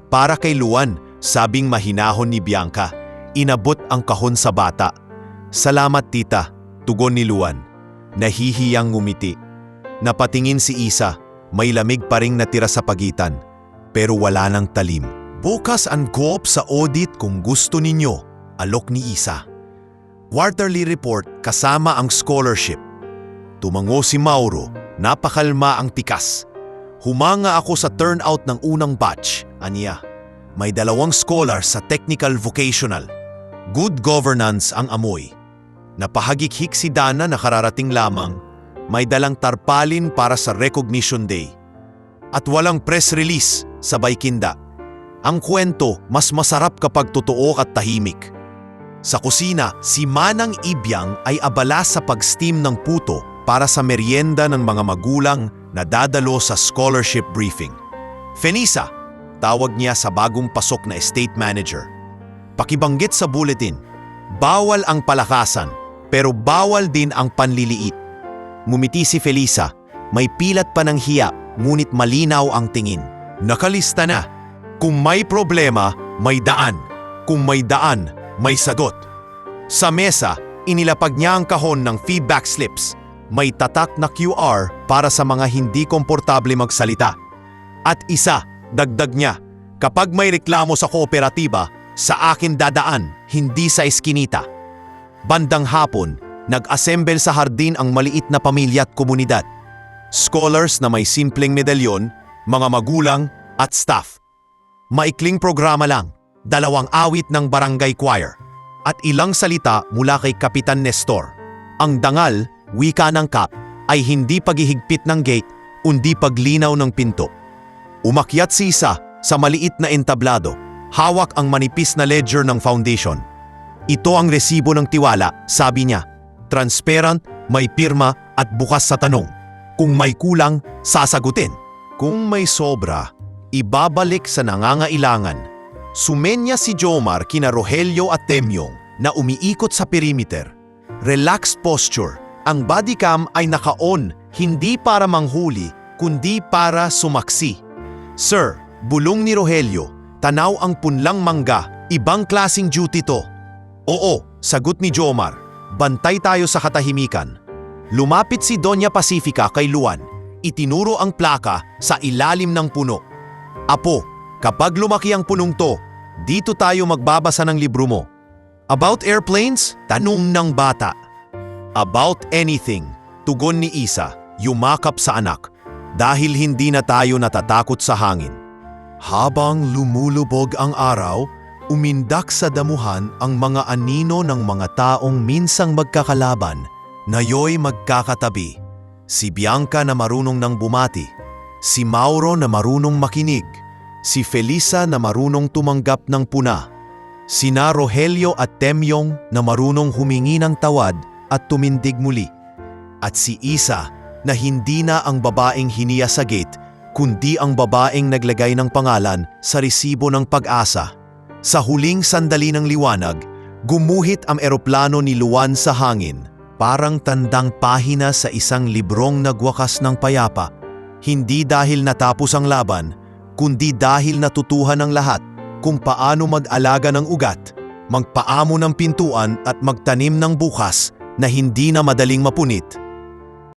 Para kay Luan, sabing mahinahon ni Bianca, inabot ang kahon sa bata. Salamat tita, tugon ni Luan. Nahihiyang ngumiti. Napatingin si Isa, may lamig pa ring natira sa pagitan, pero wala nang talim. Bukas ang go-up sa audit kung gusto ninyo, alok ni Isa. Quarterly report kasama ang scholarship. Tumango si Mauro, napakalma ang tikas. Humanga ako sa turnout ng unang batch, aniya. May 2 scholars sa technical vocational. Good governance ang amoy. Napahagikhik si Dana na kararating lamang. May dalang tarpalin para sa recognition day. At walang press release, sabay kinda. Ang kwento mas masarap kapag totoo at tahimik. Sa kusina, si Manang Ibyang ay abala sa pag-steam ng puto para sa merienda ng mga magulang na dadalo sa scholarship briefing. Fenisa, tawag niya sa bagong pasok na estate manager. Pakibanggit sa bulletin, bawal ang palakasan, pero bawal din ang panliliit. Ngumiti si Felisa, may pilat pa ng hiya, ngunit malinaw ang tingin. Nakalista na. Kung may problema, may daan. Kung may daan, may sagot. Sa mesa, inilapag niya ang kahon ng feedback slips. May tatak na QR para sa mga hindi komportable magsalita. At isa, dagdag niya, kapag may reklamo sa kooperatiba, sa akin dadaan, hindi sa eskinita. Bandang hapon, nag-assemble sa hardin ang maliit na pamilya at komunidad. Scholars na may simpleng medalyon, mga magulang at staff. Maikling programa lang, 2 awit ng barangay choir, at ilang salita mula kay Kapitan Nestor. Ang dangal, wika ng kap, ay hindi paghihigpit ng gate, kundi paglinaw ng pinto. Umakyat si Isa sa maliit na entablado, hawak ang manipis na ledger ng foundation. Ito ang resibo ng tiwala, sabi niya. Transparent, may pirma at bukas sa tanong. Kung may kulang, sasagutin. Kung may sobra, ibabalik sa nangangailangan. Sumenya si Jomar kina Rogelio at Temyong na umiikot sa perimeter. Relaxed posture. Ang body cam ay naka-on, hindi para manghuli, kundi para sumaksi. Sir, bulong ni Rogelio, tanaw ang punlang mangga, ibang klasing duty to. Oo, sagot ni Jomar. Bantay tayo sa katahimikan. Lumapit si Doña Pacifica kay Luan. Itinuro ang plaka sa ilalim ng puno. Apo, kapag lumaki ang punong to, Dito tayo magbabasa ng libro mo. About airplanes? Tanong ng bata. About anything, tugon ni Isa, yumakap sa anak, dahil hindi na tayo natatakot sa hangin. Habang lumulubog ang araw, umindak sa damuhan ang mga anino ng mga taong minsang magkakalaban, ngayoy magkakatabi. Si Bianca na marunong nang bumati, si Mauro na marunong makinig, si Felisa na marunong tumanggap ng puna, sina Rogelio at Temyong na marunong humingi ng tawad at tumindig muli, at si Isa na hindi na ang babaeng hiniya sa gate, kundi ang babaeng naglagay ng pangalan sa resibo ng pag-asa. Sa huling sandali ng liwanag, gumuhit ang eroplano ni Luan sa hangin, parang tandang pahina sa isang librong nagwakas ng payapa. Hindi dahil natapos ang laban, kundi dahil natutuhan ng lahat kung paano mag-alaga ng ugat, magpaamo ng pintuan at magtanim ng bukas na hindi na madaling mapunit.